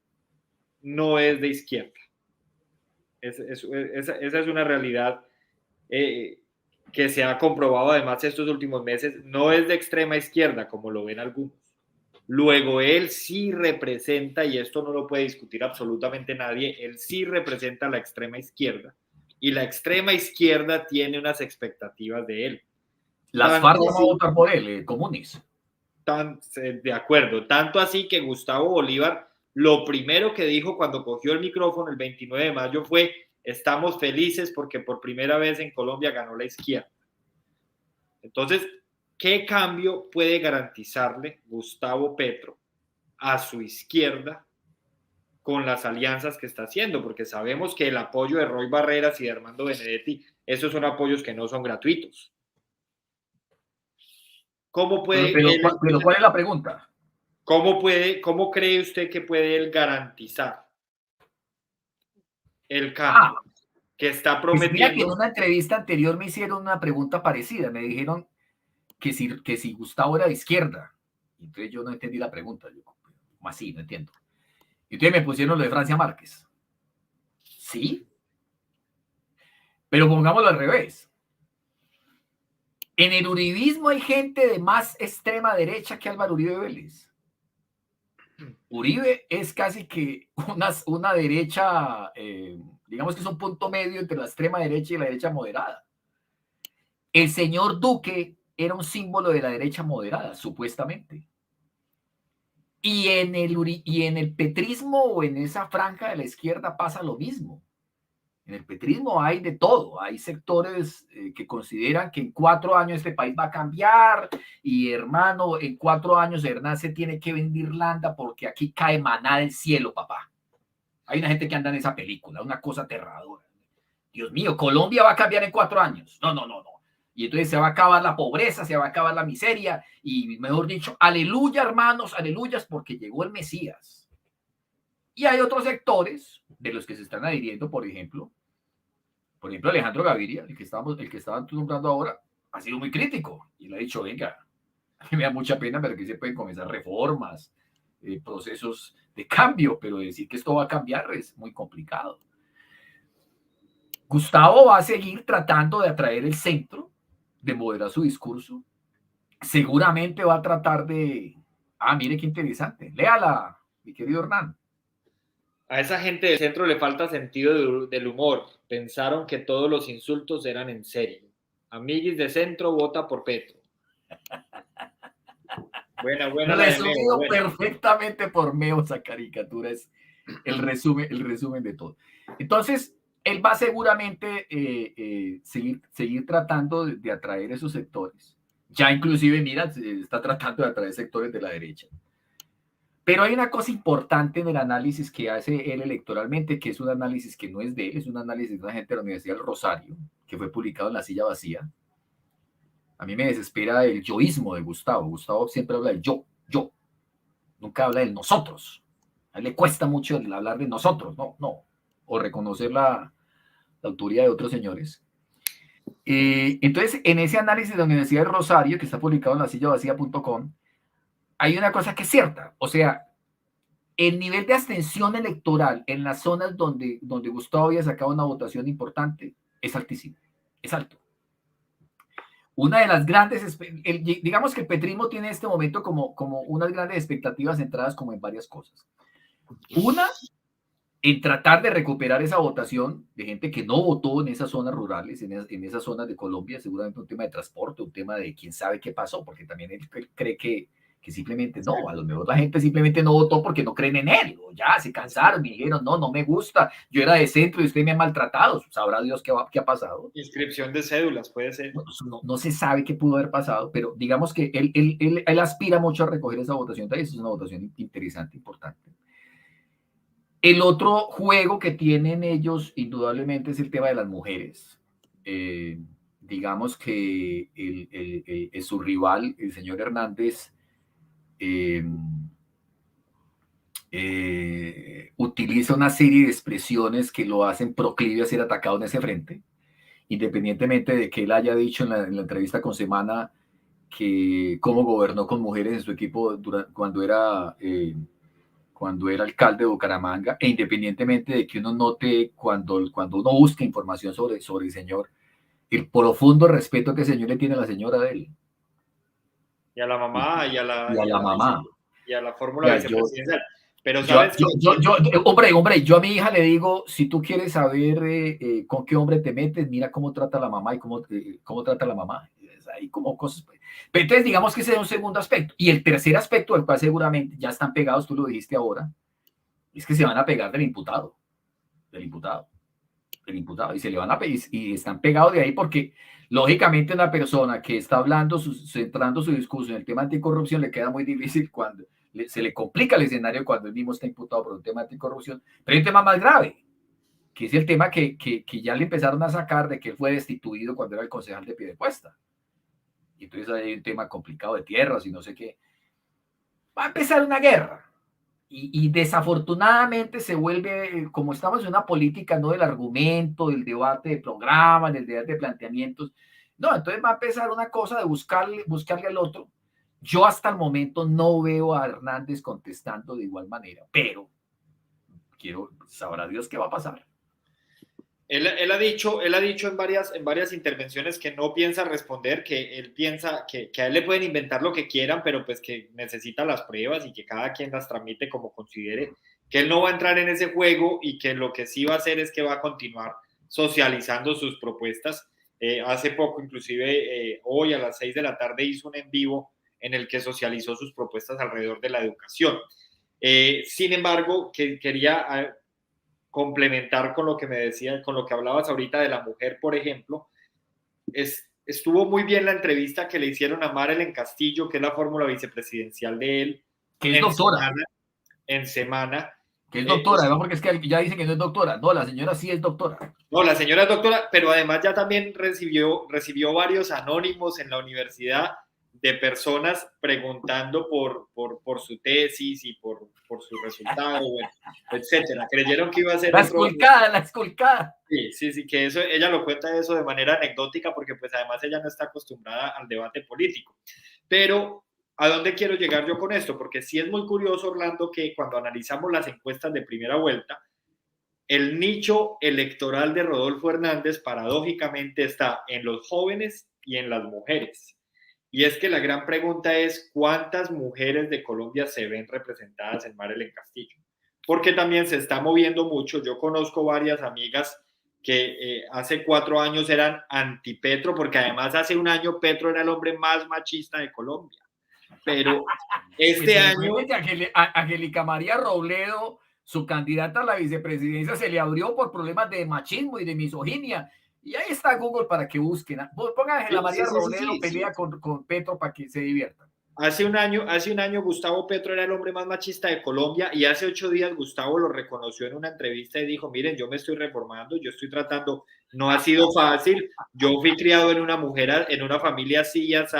no es de izquierda. Esa es una realidad que se ha comprobado además estos últimos meses. No es de extrema izquierda, como lo ven algunos. Luego, él sí representa, y esto no lo puede discutir absolutamente nadie, él sí representa a la extrema izquierda, y la extrema izquierda tiene unas expectativas de él. Las FARC van a votar por él, comunes. De acuerdo, tanto así que Gustavo Bolívar, lo primero que dijo cuando cogió el micrófono el 29 de mayo fue: estamos felices porque por primera vez en Colombia ganó la izquierda. Entonces, ¿qué cambio puede garantizarle Gustavo Petro a su izquierda con las alianzas que está haciendo? Porque sabemos que el apoyo de Roy Barreras y de Armando Benedetti, esos son apoyos que no son gratuitos. ¿Cómo puede pero ¿cuál es la pregunta? ¿Cómo cree usted que puede él garantizar el cambio que está prometiendo? Pues mira que en una entrevista anterior me hicieron una pregunta parecida. Me dijeron que si Gustavo era de izquierda. Entonces yo no entendí la pregunta. Yo, ¿cómo así? No entiendo. Y entonces me pusieron lo de Francia Márquez. ¿Sí? Pero pongámoslo al revés. En el uribismo hay gente de más extrema derecha que Álvaro Uribe Vélez. Uribe es casi que una derecha, digamos que es un punto medio entre la extrema derecha y la derecha moderada. El señor Duque era un símbolo de la derecha moderada, supuestamente. Y en el petrismo o en esa franja de la izquierda pasa lo mismo. En el petrismo hay de todo. Hay sectores que consideran que en 4 años este país va a cambiar y, hermano, en 4 años Hernán se tiene que vender Irlanda porque aquí cae maná del cielo, papá. Hay una gente que anda en esa película, una cosa aterradora. Dios mío, Colombia va a cambiar en 4 años. No. Y entonces se va a acabar la pobreza, se va a acabar la miseria y, mejor dicho, aleluya, hermanos, aleluyas, porque llegó el Mesías. Y hay otros sectores de los que se están adhiriendo, por ejemplo, Alejandro Gaviria, el que estaban nombrando ahora, ha sido muy crítico y le ha dicho: venga, a mí me da mucha pena, pero que se pueden comenzar reformas, procesos de cambio, pero decir que esto va a cambiar es muy complicado. Gustavo va a seguir tratando de atraer el centro, de moderar su discurso. Seguramente va a tratar de... mire qué interesante. Léala, mi querido Hernán. A esa gente del centro le falta sentido del humor. Pensaron que todos los insultos eran en serio. Amiguis de centro, vota por Petro. Buena. Resumido perfectamente por Meo, esa caricatura es el resumen de todo. Entonces, él va seguramente seguir tratando de atraer esos sectores. Ya inclusive, mira, está tratando de atraer sectores de la derecha. Pero hay una cosa importante en el análisis que hace él electoralmente, que es un análisis que no es de él, es un análisis de una gente de la Universidad del Rosario, que fue publicado en La Silla Vacía. A mí me desespera el yoísmo de Gustavo. Gustavo siempre habla del yo. Nunca habla del nosotros. A él le cuesta mucho hablar de nosotros, no. O reconocer la autoría de otros señores. Entonces, en ese análisis de la Universidad del Rosario, que está publicado en lasillavacía.com, hay una cosa que es cierta. O sea, el nivel de abstención electoral en las zonas donde Gustavo había sacado una votación importante es altísimo. Es alto. Una de las grandes, digamos que el petrismo tiene en este momento como unas grandes expectativas centradas como en varias cosas. Una, en tratar de recuperar esa votación de gente que no votó en esas zonas rurales, en esas zonas de Colombia, seguramente un tema de transporte, un tema de quién sabe qué pasó, porque también él cree que que simplemente no, a lo mejor la gente simplemente no votó porque no creen en él, o ya se cansaron y dijeron, no me gusta, yo era de centro y usted me ha maltratado, sabrá Dios qué ha pasado. Inscripción de cédulas, puede ser. No se sabe qué pudo haber pasado, pero digamos que él aspira mucho a recoger esa votación, entonces es una votación interesante, importante. El otro juego que tienen ellos, indudablemente, es el tema de las mujeres. Digamos que su rival, el señor Hernández, utiliza una serie de expresiones que lo hacen proclive a ser atacado en ese frente, independientemente de que él haya dicho en la entrevista con Semana que cómo gobernó con mujeres en su equipo cuando era alcalde de Bucaramanga, e independientemente de que uno note cuando uno busca información sobre el señor, el profundo respeto que el señor le tiene a la señora de él. Y a la mamá, y a la mamá. Y a la fórmula vicepresidencial. Pero sabes hombre, yo a mi hija le digo, si tú quieres saber con qué hombre te metes, mira cómo trata la mamá y cómo trata la mamá. Hay como cosas. Pero entonces digamos que ese es un segundo aspecto. Y el tercer aspecto, del cual seguramente ya están pegados, tú lo dijiste ahora, es que se van a pegar del imputado. Y se le van a pegar y están pegados de ahí porque lógicamente una persona que está hablando, centrando su discurso en el tema anticorrupción, le queda muy difícil cuando se le complica el escenario cuando él mismo está imputado por un tema anticorrupción. Pero hay un tema más grave, que es el tema que ya le empezaron a sacar de que él fue destituido cuando era el concejal de Piedecuesta. Y entonces hay un tema complicado de tierras y no sé qué. Va a empezar una guerra. Y desafortunadamente se vuelve, como estamos en una política, no del argumento, del debate de programas, del debate de planteamientos. No, entonces va a empezar una cosa de buscarle al otro. Yo hasta el momento no veo a Hernández contestando de igual manera, pero sabrá Dios qué va a pasar. Él ha dicho en varias intervenciones que no piensa responder, que él piensa que a él le pueden inventar lo que quieran, pero pues que necesita las pruebas y que cada quien las tramite como considere, que él no va a entrar en ese juego y que lo que sí va a hacer es que va a continuar socializando sus propuestas. Hace poco, inclusive hoy a las 6 de la tarde hizo un en vivo en el que socializó sus propuestas alrededor de la educación. Sin embargo, quería complementar con lo que me decían, con lo que hablabas ahorita de la mujer, por ejemplo. Estuvo muy bien la entrevista que le hicieron a Marelén Castillo, que es la fórmula vicepresidencial de él. Que es doctora. En Semana. Que es doctora, ¿no? Porque es que ya dicen que no es doctora. No, la señora sí es doctora. No, la señora es doctora, pero además ya también recibió varios anónimos en la universidad de personas preguntando por su tesis y por su resultado, bueno, etcétera. Creyeron que iba a ser la esculcada. Sí, que eso, ella lo cuenta eso de manera anecdótica porque pues además ella no está acostumbrada al debate político. Pero ¿a dónde quiero llegar yo con esto? Porque sí es muy curioso, Orlando, que cuando analizamos las encuestas de primera vuelta, el nicho electoral de Rodolfo Hernández paradójicamente está en los jóvenes y en las mujeres. Y es que la gran pregunta es ¿cuántas mujeres de Colombia se ven representadas en Marelén Castillo? Porque también se está moviendo mucho. Yo conozco varias amigas que hace 4 años eran anti-Petro, porque además hace un año Petro era el hombre más machista de Colombia. Pero este año... Angélica María Robledo, su candidata a la vicepresidencia, se le abrió por problemas de machismo y de misoginia. Y ahí está Google para que busquen. Pongan a Angélica María Robledo pelea con Petro para que se diviertan. Hace un año Gustavo Petro era el hombre más machista de Colombia y hace 8 días Gustavo lo reconoció en una entrevista y dijo, miren, yo me estoy reformando, yo estoy tratando, no ha sido fácil, yo fui criado en una familia así y así,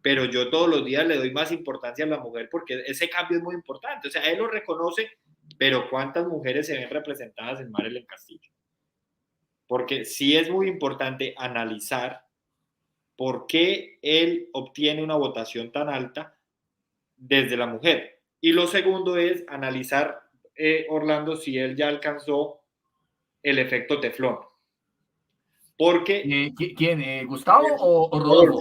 pero yo todos los días le doy más importancia a la mujer porque ese cambio es muy importante. O sea, él lo reconoce, pero ¿cuántas mujeres se ven representadas en Marelén Castillo? Porque sí es muy importante analizar por qué él obtiene una votación tan alta desde la mujer. Y lo segundo es analizar, Orlando, si él ya alcanzó el efecto teflón. Porque... ¿Quién? ¿Gustavo o Rodolfo?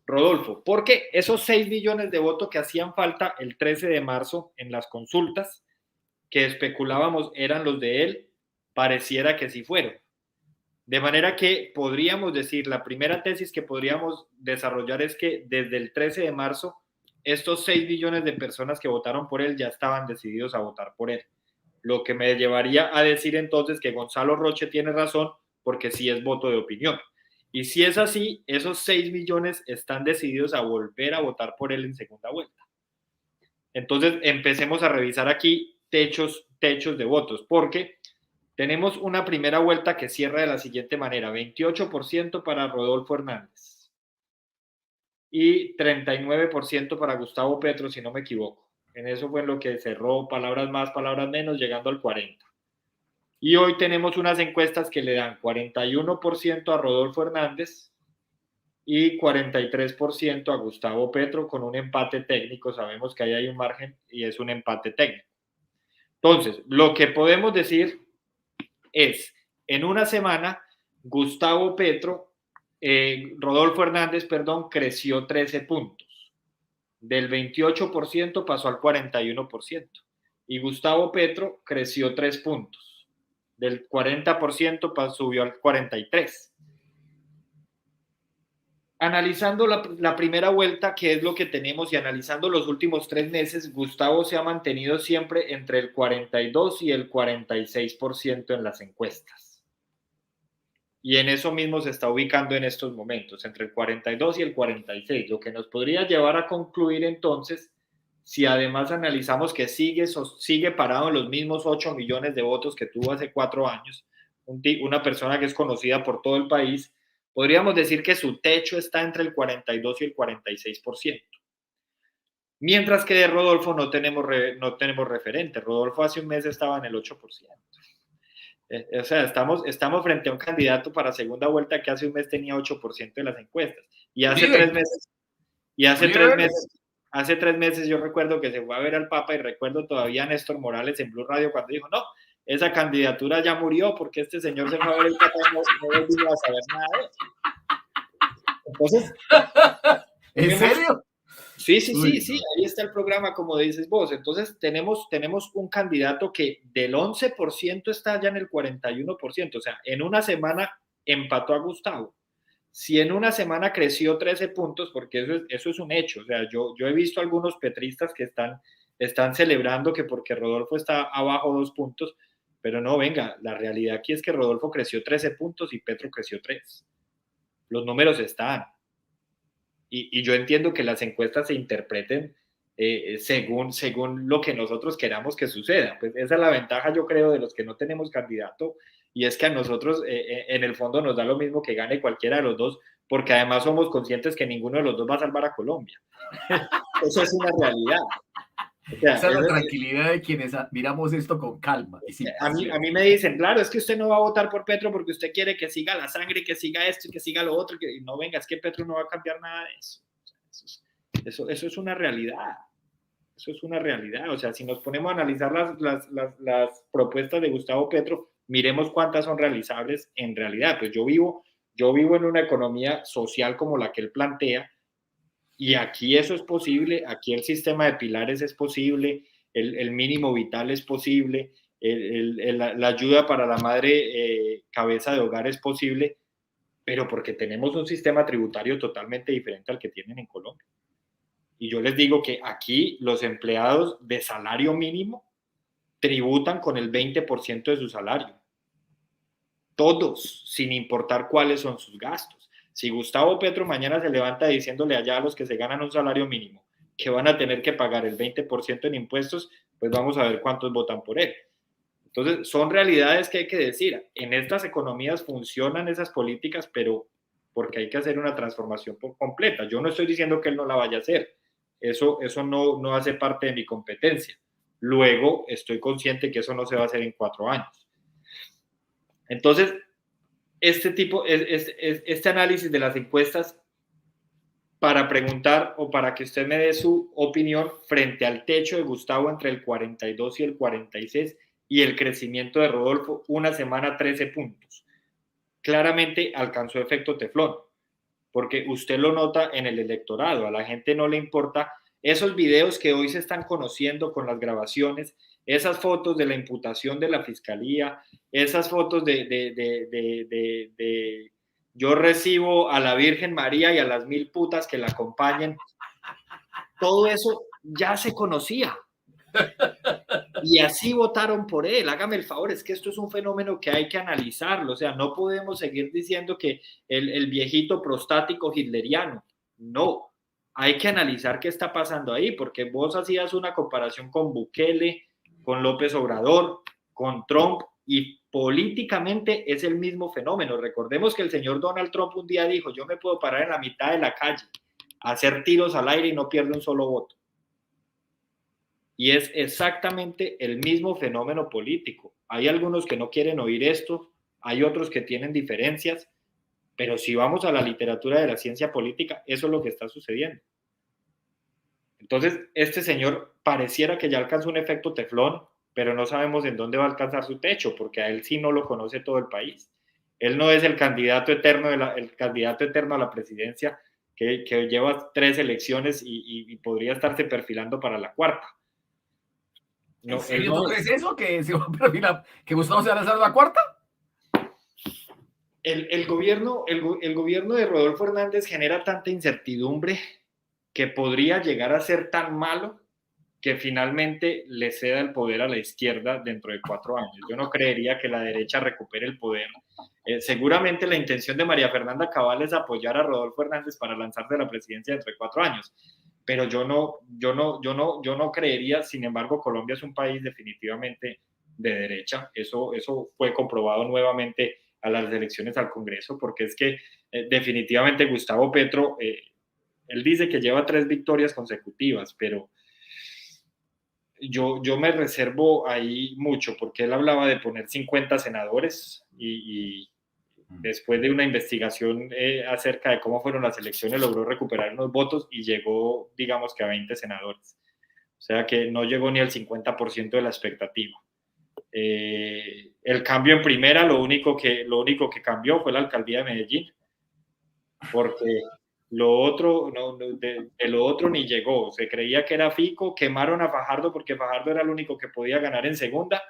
Rodolfo, porque esos 6 millones de votos que hacían falta el 13 de marzo en las consultas, que especulábamos eran los de él, pareciera que sí fueron. De manera que podríamos decir, la primera tesis que podríamos desarrollar es que desde el 13 de marzo estos 6 millones de personas que votaron por él ya estaban decididos a votar por él. Lo que me llevaría a decir entonces que Gonzalo Roche tiene razón, porque sí es voto de opinión. Y si es así, esos 6 millones están decididos a volver a votar por él en segunda vuelta. Entonces, empecemos a revisar aquí techos de votos, porque tenemos una primera vuelta que cierra de la siguiente manera: 28% para Rodolfo Hernández y 39% para Gustavo Petro, si no me equivoco. En eso fue en lo que cerró, palabras más, palabras menos, llegando al 40%. Y hoy tenemos unas encuestas que le dan 41% a Rodolfo Hernández y 43% a Gustavo Petro, con un empate técnico. Sabemos que ahí hay un margen y es un empate técnico. Entonces, lo que podemos decir es, en una semana, Rodolfo Hernández, creció 13 puntos. Del 28% pasó al 41%. Y Gustavo Petro creció 3 puntos. Del 40% subió al 43%. Analizando la primera vuelta, que es lo que tenemos, y analizando los últimos 3 meses, Gustavo se ha mantenido siempre entre el 42 y el 46% en las encuestas. Y en eso mismo se está ubicando en estos momentos, entre el 42 y el 46, lo que nos podría llevar a concluir entonces, si además analizamos que sigue parado en los mismos 8 millones de votos que tuvo hace 4 años, una persona que es conocida por todo el país, podríamos decir que su techo está entre el 42 y el 46%. Mientras que de Rodolfo no tenemos referente. Rodolfo hace un mes estaba en el 8%. O sea, estamos frente a un candidato para segunda vuelta que hace un mes tenía 8% de las encuestas. Y hace 3 meses, hace 3 meses yo recuerdo que se fue a ver al Papa, y recuerdo todavía a Néstor Morales en Blue Radio cuando dijo, no, esa candidatura ya murió porque este señor se fue a ver el Papa y no volvió a saber nada de eso. Entonces, ¿en serio? Sí, ahí está el programa, como dices vos. Entonces, tenemos un candidato que del 11% está ya en el 41%. O sea, en una semana empató a Gustavo. Si en una semana creció 13 puntos, porque eso es un hecho. O sea, yo he visto algunos petristas que están celebrando que porque Rodolfo está abajo 2 puntos, pero no, venga, la realidad aquí es que Rodolfo creció 13 puntos y Petro creció 3. Los números están. Y yo entiendo que las encuestas se interpreten según lo que nosotros queramos que suceda. Pues esa es la ventaja, yo creo, de los que no tenemos candidato, y es que a nosotros en el fondo nos da lo mismo que gane cualquiera de los dos, porque además somos conscientes que ninguno de los dos va a salvar a Colombia. Eso es una realidad. O sea, esa es la tranquilidad de quienes miramos esto con calma. Y a mí me dicen, claro, es que usted no va a votar por Petro porque usted quiere que siga la sangre, que siga esto y que siga lo otro. Y no, venga, es que Petro no va a cambiar nada de eso. Eso es una realidad. Eso es una realidad. O sea, si nos ponemos a analizar las propuestas de Gustavo Petro, miremos cuántas son realizables en realidad. Pues yo vivo en una economía social como la que él plantea, y aquí eso es posible. Aquí el sistema de pilares es posible, el mínimo vital es posible, la ayuda para la madre cabeza de hogar es posible, pero porque tenemos un sistema tributario totalmente diferente al que tienen en Colombia. Y yo les digo que aquí los empleados de salario mínimo tributan con el 20% de su salario. Todos, sin importar cuáles son sus gastos. Si Gustavo Petro mañana se levanta diciéndole allá a los que se ganan un salario mínimo que van a tener que pagar el 20% en impuestos, pues vamos a ver cuántos votan por él. Entonces, son realidades que hay que decir. En estas economías funcionan esas políticas, pero porque hay que hacer una transformación completa. Yo no estoy diciendo que él no la vaya a hacer. Eso no hace parte de mi competencia. Luego, estoy consciente que eso no se va a hacer en 4 años. Entonces, este análisis de las encuestas para preguntar o para que usted me dé su opinión frente al techo de Gustavo entre el 42 y el 46 y el crecimiento de Rodolfo, una semana 13 puntos. Claramente alcanzó efecto teflón, porque usted lo nota en el electorado. A la gente no le importa esos videos que hoy se están conociendo con las grabaciones, esas fotos de la imputación de la fiscalía, esas fotos de yo recibo a la Virgen María y a las 1000 putas que la acompañen. todo eso ya se conocía. Y así votaron por él. Hágame el favor, es que esto es un fenómeno que hay que analizarlo. O sea, no podemos seguir diciendo que el viejito prostático hitleriano. No, hay que analizar qué está pasando ahí, porque vos hacías una comparación con Bukele, con López Obrador, con Trump, y políticamente es el mismo fenómeno. Recordemos que el señor Donald Trump un día dijo: yo me puedo parar en la mitad de la calle, hacer tiros al aire y no pierdo un solo voto. Y es exactamente el mismo fenómeno político. Hay algunos que no quieren oír esto, hay otros que tienen diferencias, pero si vamos a la literatura de la ciencia política, eso es lo que está sucediendo. Entonces, este señor pareciera que ya alcanzó un efecto teflón, pero no sabemos en dónde va a alcanzar su techo, porque a él sí no lo conoce todo el país. Él no es el candidato eterno, a la presidencia que lleva 3 elecciones y podría estarse perfilando para la 4ª. No, ¿en serio tú crees eso? ¿Que Gustavo se va a lanzar la 4ª? El gobierno de Rodolfo Hernández genera tanta incertidumbre que podría llegar a ser tan malo que finalmente le ceda el poder a la izquierda dentro de 4 años. Yo no creería que la derecha recupere el poder. Seguramente la intención de María Fernanda Cabal es apoyar a Rodolfo Hernández para lanzarse a la presidencia dentro de 4 años. Pero yo no creería. Sin embargo, Colombia es un país definitivamente de derecha. Eso fue comprobado nuevamente a las elecciones al Congreso, porque es que definitivamente Gustavo Petro, él dice que lleva 3 victorias consecutivas, pero yo me reservo ahí mucho, porque él hablaba de poner 50 senadores y después de una investigación acerca de cómo fueron las elecciones, logró recuperar unos votos y llegó, digamos que a 20 senadores. O sea que no llegó ni al 50% de la expectativa. El cambio en primera, lo único que cambió fue la alcaldía de Medellín, porque lo otro, de lo otro ni llegó. Se creía que era Fico, quemaron a Fajardo porque Fajardo era el único que podía ganar en segunda,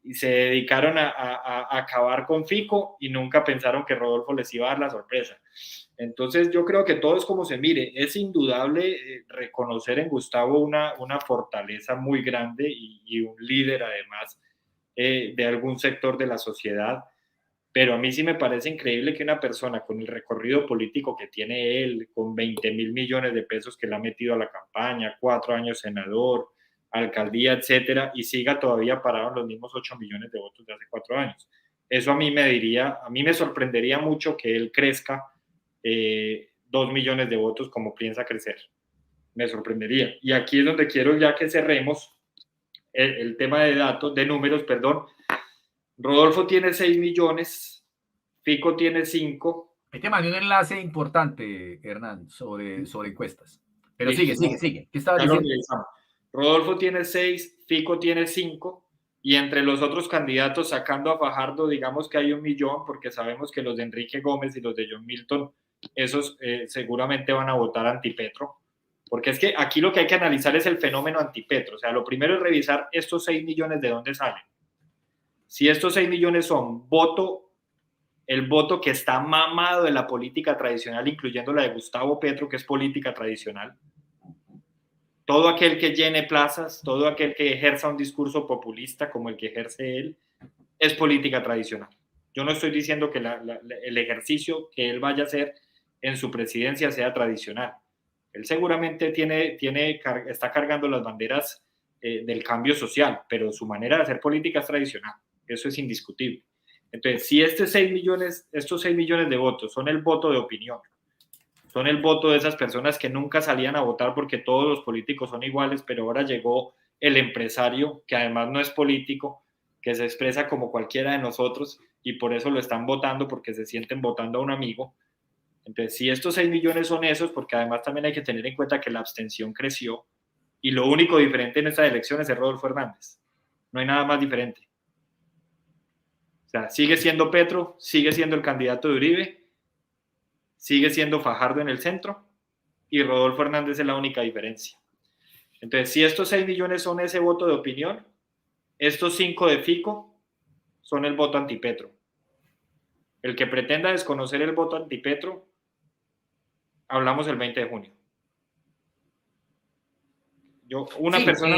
y se dedicaron a acabar con Fico y nunca pensaron que Rodolfo les iba a dar la sorpresa. Entonces yo creo que todo es como se mire. Es indudable reconocer en Gustavo una fortaleza muy grande y un líder además de algún sector de la sociedad, pero a mí sí me parece increíble que una persona con el recorrido político que tiene él, con 20.000 millones de pesos que le ha metido a la campaña, 4 años senador, alcaldía, etcétera, y siga todavía parado en los mismos 8 millones de votos de hace 4 años. Eso a mí me sorprendería mucho que él crezca 2 millones de votos como piensa crecer. Me sorprendería. Y aquí es donde quiero ya que cerremos el tema de datos, de números, perdón. Rodolfo tiene 6 millones, Fico tiene 5. Hay que mandar un enlace importante, Hernán, sobre encuestas. Pero sigue. ¿Qué estaba diciendo? Rodolfo tiene 6, Fico tiene 5, y entre los otros candidatos, sacando a Fajardo, digamos que hay 1 millón, porque sabemos que los de Enrique Gómez y los de John Milton, esos seguramente van a votar antipetro, porque es que aquí lo que hay que analizar es el fenómeno antipetro. O sea, lo primero es revisar estos 6 millones de dónde salen. Si estos 6 millones son el voto que está mamado de la política tradicional, incluyendo la de Gustavo Petro, que es política tradicional, todo aquel que llene plazas, todo aquel que ejerza un discurso populista como el que ejerce él, es política tradicional. Yo no estoy diciendo que el ejercicio que él vaya a hacer en su presidencia sea tradicional. Él seguramente está cargando las banderas del cambio social, pero su manera de hacer política es tradicional. Eso es indiscutible. Entonces, si estos 6 millones de votos son el voto de opinión, son el voto de esas personas que nunca salían a votar porque todos los políticos son iguales, pero ahora llegó el empresario, que además no es político, que se expresa como cualquiera de nosotros y por eso lo están votando, porque se sienten votando a un amigo. Entonces, si estos 6 millones son esos, porque además también hay que tener en cuenta que la abstención creció y lo único diferente en estas elecciones es Rodolfo Hernández. No hay nada más diferente. O sea, sigue siendo Petro, sigue siendo el candidato de Uribe, sigue siendo Fajardo en el centro y Rodolfo Hernández es la única diferencia. Entonces, si estos 6 millones son ese voto de opinión, estos 5 de Fico son el voto antipetro. El que pretenda desconocer el voto antipetro, hablamos el 20 de junio. Una persona...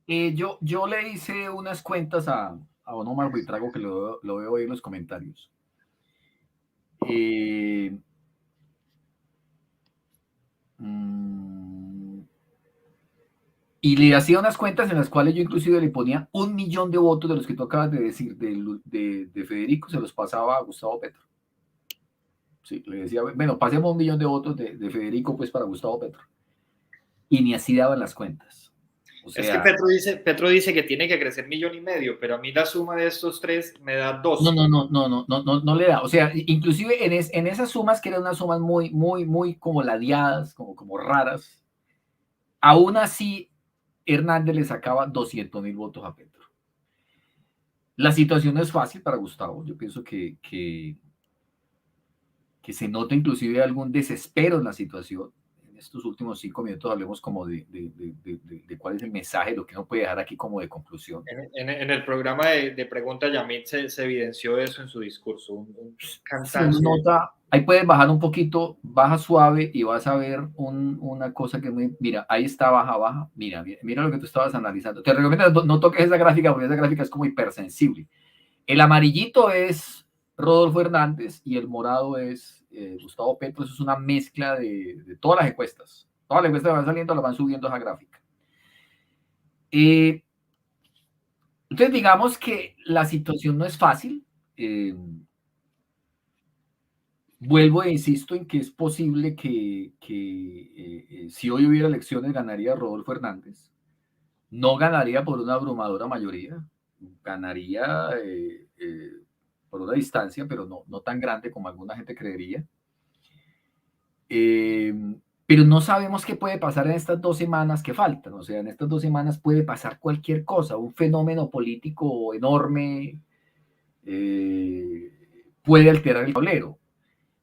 Yo le hice unas cuentas a don Omar Buitrago, que lo veo ahí en los comentarios. Y le hacía unas cuentas en las cuales yo inclusive le ponía 1 millón de votos de los que tú acabas de decir de Federico, se los pasaba a Gustavo Petro. Sí, le decía, bueno, pasemos 1 millón de votos de Federico pues para Gustavo Petro. Y ni así daban las cuentas. O sea, es que Petro dice que tiene que crecer 1,5 millones, pero a mí la suma de estos tres me da 2. No le da. O sea, inclusive en esas sumas, que eran unas sumas muy como ladeadas, como raras, aún así Hernández le sacaba 200,000 votos a Petro. La situación no es fácil para Gustavo. Yo pienso que se nota inclusive algún desespero en la situación. En estos últimos 5 minutos hablemos como de cuál es el mensaje, lo que uno puede dejar aquí como de conclusión. En el programa de Pregunta Yamit se evidenció eso en su discurso, un cansancio. Se nota, ahí puedes bajar un poquito, baja suave y vas a ver una cosa que mira, ahí está, baja, mira lo que tú estabas analizando. Te recomiendo no toques esa gráfica porque esa gráfica es como hipersensible. El amarillito es Rodolfo Hernández y el morado es Gustavo Petro. Eso es una mezcla de todas las encuestas. Todas las encuestas que van saliendo las van subiendo a esa gráfica. Entonces, digamos que la situación no es fácil. Vuelvo e insisto en que es posible que si hoy hubiera elecciones ganaría Rodolfo Hernández. No ganaría por una abrumadora mayoría. Ganaría por una distancia, pero no tan grande como alguna gente creería. Pero no sabemos qué puede pasar en estas 2 semanas que faltan. O sea, en estas 2 semanas puede pasar cualquier cosa, un fenómeno político enorme puede alterar el tablero.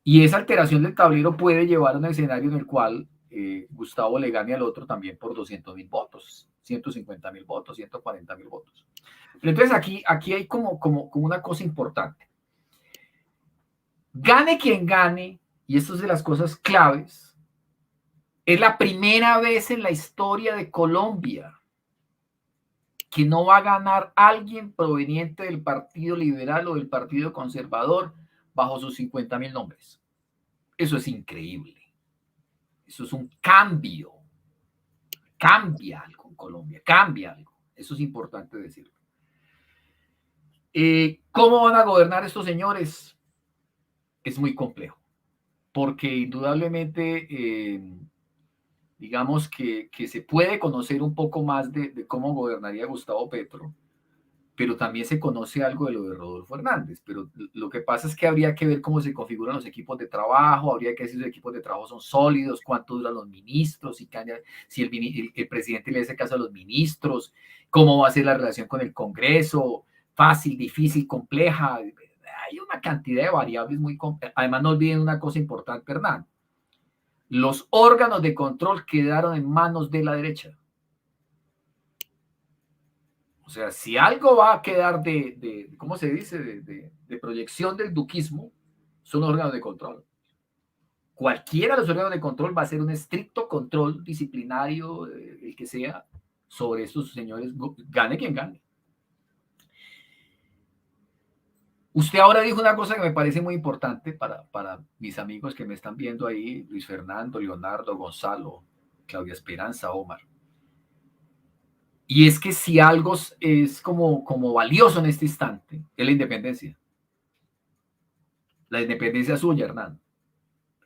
Y esa alteración del tablero puede llevar a un escenario en el cual Gustavo le gane al otro también por 200,000 votos, 150,000 votos, 140,000 votos. Pero entonces aquí hay como una cosa importante. Gane quien gane, y esto es de las cosas claves, es la primera vez en la historia de Colombia que no va a ganar alguien proveniente del Partido Liberal o del Partido Conservador bajo sus 50,000 nombres. Eso es increíble. Eso es un cambio. Cambia algo en Colombia, cambia algo. Eso es importante decirlo. ¿Cómo van a gobernar estos señores? Es muy complejo, porque indudablemente, digamos que se puede conocer un poco más de cómo gobernaría Gustavo Petro, pero también se conoce algo de lo de Rodolfo Hernández. Pero lo que pasa es que habría que ver cómo se configuran los equipos de trabajo, habría que ver si los equipos de trabajo son sólidos, cuánto duran los ministros, si el presidente le hace caso a los ministros, cómo va a ser la relación con el Congreso, fácil, difícil, compleja. Hay una cantidad de variables muy complejas. Además, no olviden una cosa importante, Hernán. Los órganos de control quedaron en manos de la derecha. O sea, si algo va a quedar ¿cómo se dice? De proyección del duquismo, son los órganos de control. Cualquiera de los órganos de control va a ser un estricto control disciplinario, el que sea, sobre estos señores, gane quien gane. Usted ahora dijo una cosa que me parece muy importante para mis amigos que me están viendo ahí, Luis Fernando, Leonardo, Gonzalo, Claudia Esperanza, Omar. Y es que si algo es como valioso en este instante, es la independencia. La independencia suya, Hernán.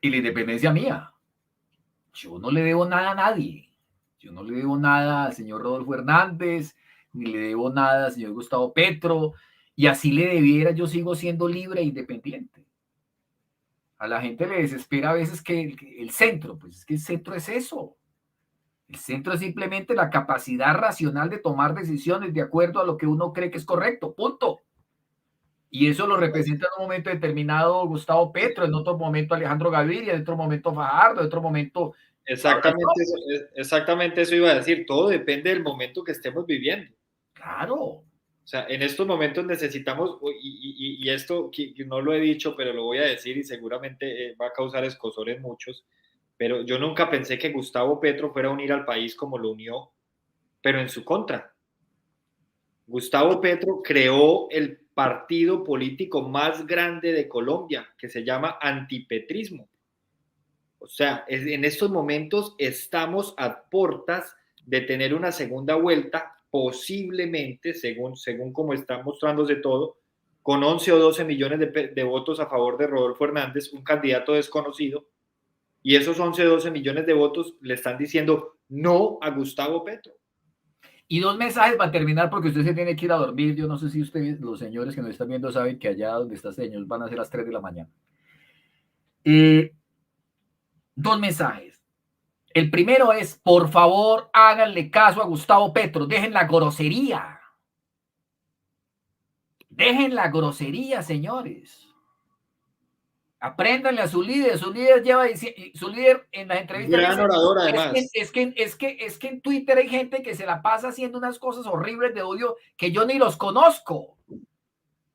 Y la independencia mía. Yo no le debo nada a nadie. Yo no le debo nada al señor Rodolfo Hernández, ni le debo nada al señor Gustavo Petro. Y así le debiera, yo sigo siendo libre e independiente. A la gente le desespera a veces que el centro, pues es que el centro es eso. El centro es simplemente la capacidad racional de tomar decisiones de acuerdo a lo que uno cree que es correcto, punto. Y eso lo representa en un momento determinado Gustavo Petro, en otro momento Alejandro Gaviria, en otro momento Fajardo, en otro momento... Exactamente eso iba a decir. Todo depende del momento que estemos viviendo. Claro. O sea, en estos momentos necesitamos, y esto que no lo he dicho, pero lo voy a decir y seguramente va a causar escozor en muchos, pero yo nunca pensé que Gustavo Petro fuera a unir al país como lo unió pero en su contra. Gustavo Petro creó el partido político más grande de Colombia, que se llama antipetrismo. O sea, en estos momentos estamos a puertas de tener una segunda vuelta, posiblemente, según como está mostrándose todo, con 11 o 12 millones de votos a favor de Rodolfo Hernández, un candidato desconocido, y esos 11 o 12 millones de votos le están diciendo no a Gustavo Petro. Y 2 mensajes para terminar, porque usted se tiene que ir a dormir. Yo no sé si ustedes, los señores que nos están viendo, saben que allá donde está señor van a ser las 3 de la mañana. 2 mensajes. El primero es, por favor, háganle caso a Gustavo Petro, dejen la grosería. Dejen la grosería, señores. Apréndanle a su líder lleva, su líder en las entrevistas. Gran orador, además. Es que en Twitter hay gente que se la pasa haciendo unas cosas horribles de odio que yo ni los conozco.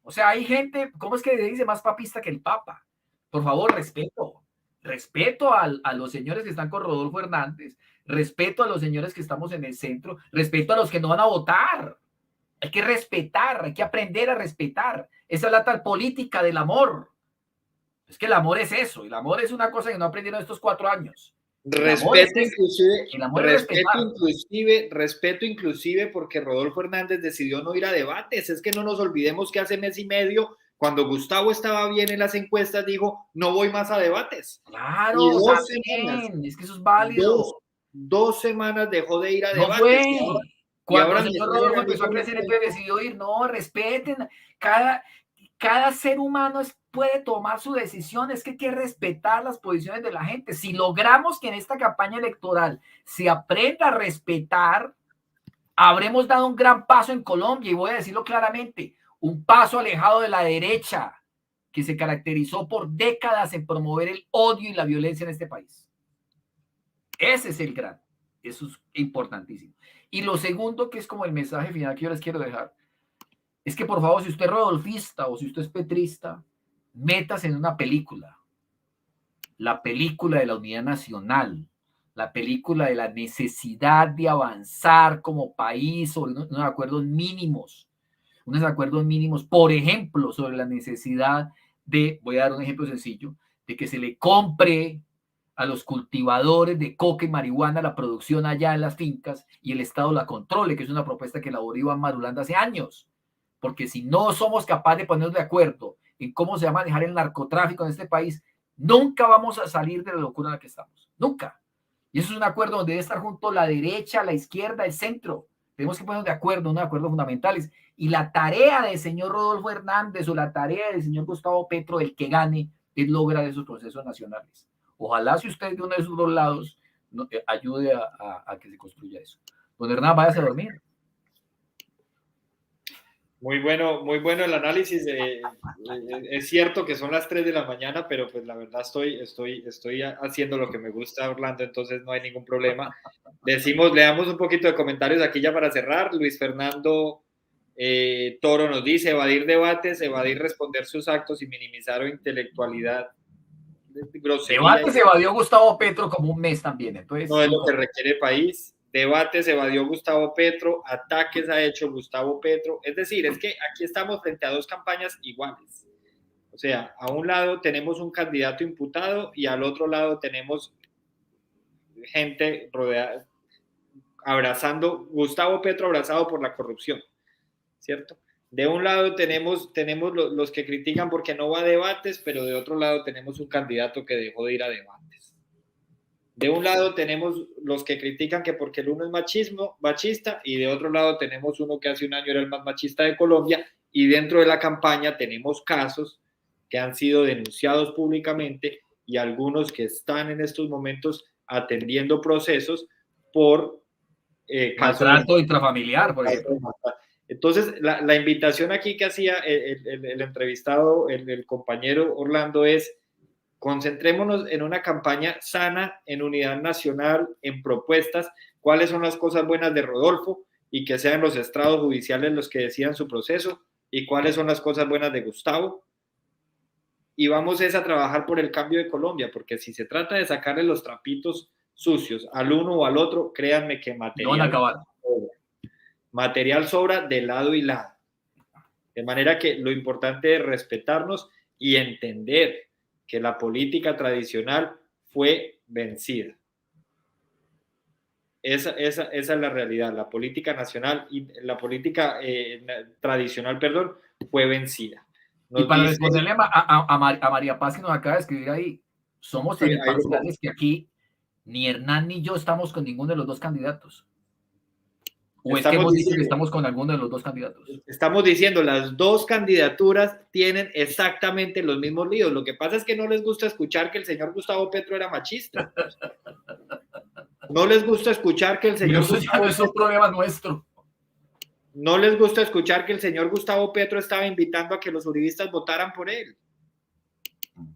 O sea, hay gente, ¿cómo es que dice más papista que el Papa? Por favor, respeto a los señores que están con Rodolfo Hernández, respeto a los señores que estamos en el centro, respeto a los que no van a votar. Hay que respetar, hay que aprender a respetar. Esa es la tal política del amor. Es que el amor es eso, el amor es una cosa que no aprendieron estos 4 años. Respeto inclusive porque Rodolfo Hernández decidió no ir a debates. Es que no nos olvidemos que hace mes y medio, cuando Gustavo estaba bien en las encuestas, dijo, no voy más a debates. Claro, también, es que eso es válido. 2 semanas dejó de ir a debates. Cuando el señor Rodolfo empezó a crecer, entonces decidió ir. No, respeten. Cada ser humano puede tomar su decisión. Es que hay que respetar las posiciones de la gente. Si logramos que en esta campaña electoral se aprenda a respetar, habremos dado un gran paso en Colombia, y voy a decirlo claramente, un paso alejado de la derecha que se caracterizó por décadas en promover el odio y la violencia en este país. Ese es el gran, eso es importantísimo. Y lo segundo, que es como el mensaje final que yo les quiero dejar, es que por favor, si usted es rodolfista o si usted es petrista, métase en una película, la película de la unidad nacional, la película de la necesidad de avanzar como país sobre unos acuerdos mínimos, por ejemplo, sobre la necesidad de, voy a dar un ejemplo sencillo, de que se le compre a los cultivadores de coca y marihuana la producción allá en las fincas y el Estado la controle, que es una propuesta que elaboró Iván Marulanda hace años. Porque si no somos capaces de ponernos de acuerdo en cómo se va a manejar el narcotráfico en este país, nunca vamos a salir de la locura en la que estamos. Nunca. Y eso es un acuerdo donde debe estar junto la derecha, la izquierda, el centro. Tenemos que ponernos de acuerdo, unos acuerdos fundamentales. Y la tarea del señor Rodolfo Hernández o la tarea del señor Gustavo Petro, el que gane, es lograr esos procesos nacionales. Ojalá si usted de uno de esos 2 lados ayude a que se construya eso. Don Hernán, váyase a dormir. Muy bueno el análisis. Es cierto que son las 3 de la mañana, pero pues la verdad estoy haciendo lo que me gusta, Orlando, entonces no hay ningún problema. Le damos un poquito de comentarios aquí ya para cerrar. Luis Fernando Toro nos dice, evadir debates, evadir responder sus actos y minimizar o intelectualidad. Debates evadió Gustavo Petro como un mes también. Entonces, no es lo que requiere el país. Debates evadió Gustavo Petro, ataques ha hecho Gustavo Petro. Es decir, es que aquí estamos frente a 2 campañas iguales. O sea, a un lado tenemos un candidato imputado y al otro lado tenemos gente rodeada, abrazando, Gustavo Petro abrazado por la corrupción, ¿cierto? De un lado tenemos los que critican porque no va a debates, pero de otro lado tenemos un candidato que dejó de ir a debates. De un lado tenemos los que critican que porque el uno es machista, y de otro lado tenemos uno que hace un año era el más machista de Colombia, y dentro de la campaña tenemos casos que han sido denunciados públicamente y algunos que están en estos momentos atendiendo procesos por maltrato intrafamiliar, por ejemplo. Entonces, la invitación aquí que hacía el entrevistado, el compañero Orlando, es: concentrémonos en una campaña sana, en unidad nacional, en propuestas, cuáles son las cosas buenas de Rodolfo y que sean los estrados judiciales los que decidan su proceso, y cuáles son las cosas buenas de Gustavo. Y vamos a trabajar por el cambio de Colombia, porque si se trata de sacarle los trapitos sucios al uno o al otro, créanme que material no van a acabar. Material sobra de lado y lado. De manera que lo importante es respetarnos y entender que la política tradicional fue vencida. Esa es la realidad. La política nacional y la política tradicional, perdón, fue vencida. Y para responderle a María Paz, que nos acaba de escribir ahí, somos tan imparciales que aquí ni Hernán ni yo estamos con ninguno de los dos candidatos. ¿O es que hemos dicho que estamos con alguno de los dos candidatos? Estamos diciendo, las dos candidaturas tienen exactamente los mismos líos. Lo que pasa es que no les gusta escuchar que el señor Gustavo Petro era machista. No les gusta escuchar que el señor... Eso ya no es un problema nuestro. No les gusta escuchar que el señor Gustavo Petro estaba invitando a que los uribistas votaran por él.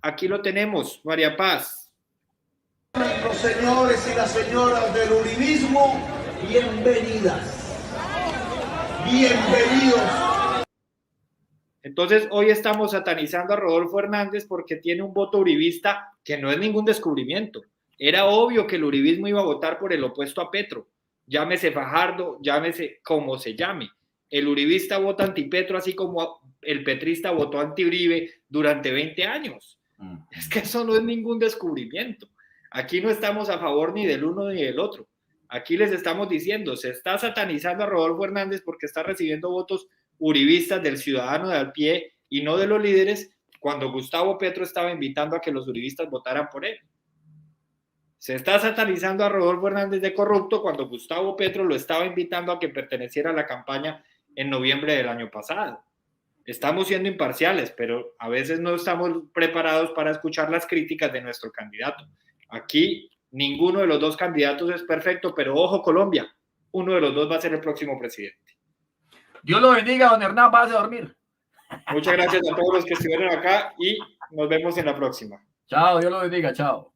Aquí lo tenemos, María Paz. Los señores y las señoras del uribismo, bienvenidas. Bienvenidos. Entonces, hoy estamos satanizando a Rodolfo Hernández porque tiene un voto uribista que no es ningún descubrimiento. Era obvio que el uribismo iba a votar por el opuesto a Petro. Llámese Fajardo, llámese como se llame. El uribista vota anti-Petro, así como el petrista votó anti-Uribe durante 20 años. Es que eso no es ningún descubrimiento. Aquí no estamos a favor ni del uno ni del otro. Aquí les estamos diciendo, se está satanizando a Rodolfo Hernández porque está recibiendo votos uribistas del ciudadano de al pie y no de los líderes, cuando Gustavo Petro estaba invitando a que los uribistas votaran por él. Se está satanizando a Rodolfo Hernández de corrupto cuando Gustavo Petro lo estaba invitando a que perteneciera a la campaña en noviembre del año pasado. Estamos siendo imparciales, pero a veces no estamos preparados para escuchar las críticas de nuestro candidato. Aquí ninguno de los dos candidatos es perfecto, pero ojo Colombia, uno de los dos va a ser el próximo presidente. Dios lo bendiga, don Hernán, vas a dormir. Muchas gracias a todos los que estuvieron acá y nos vemos en la próxima. Chao, Dios lo bendiga, chao.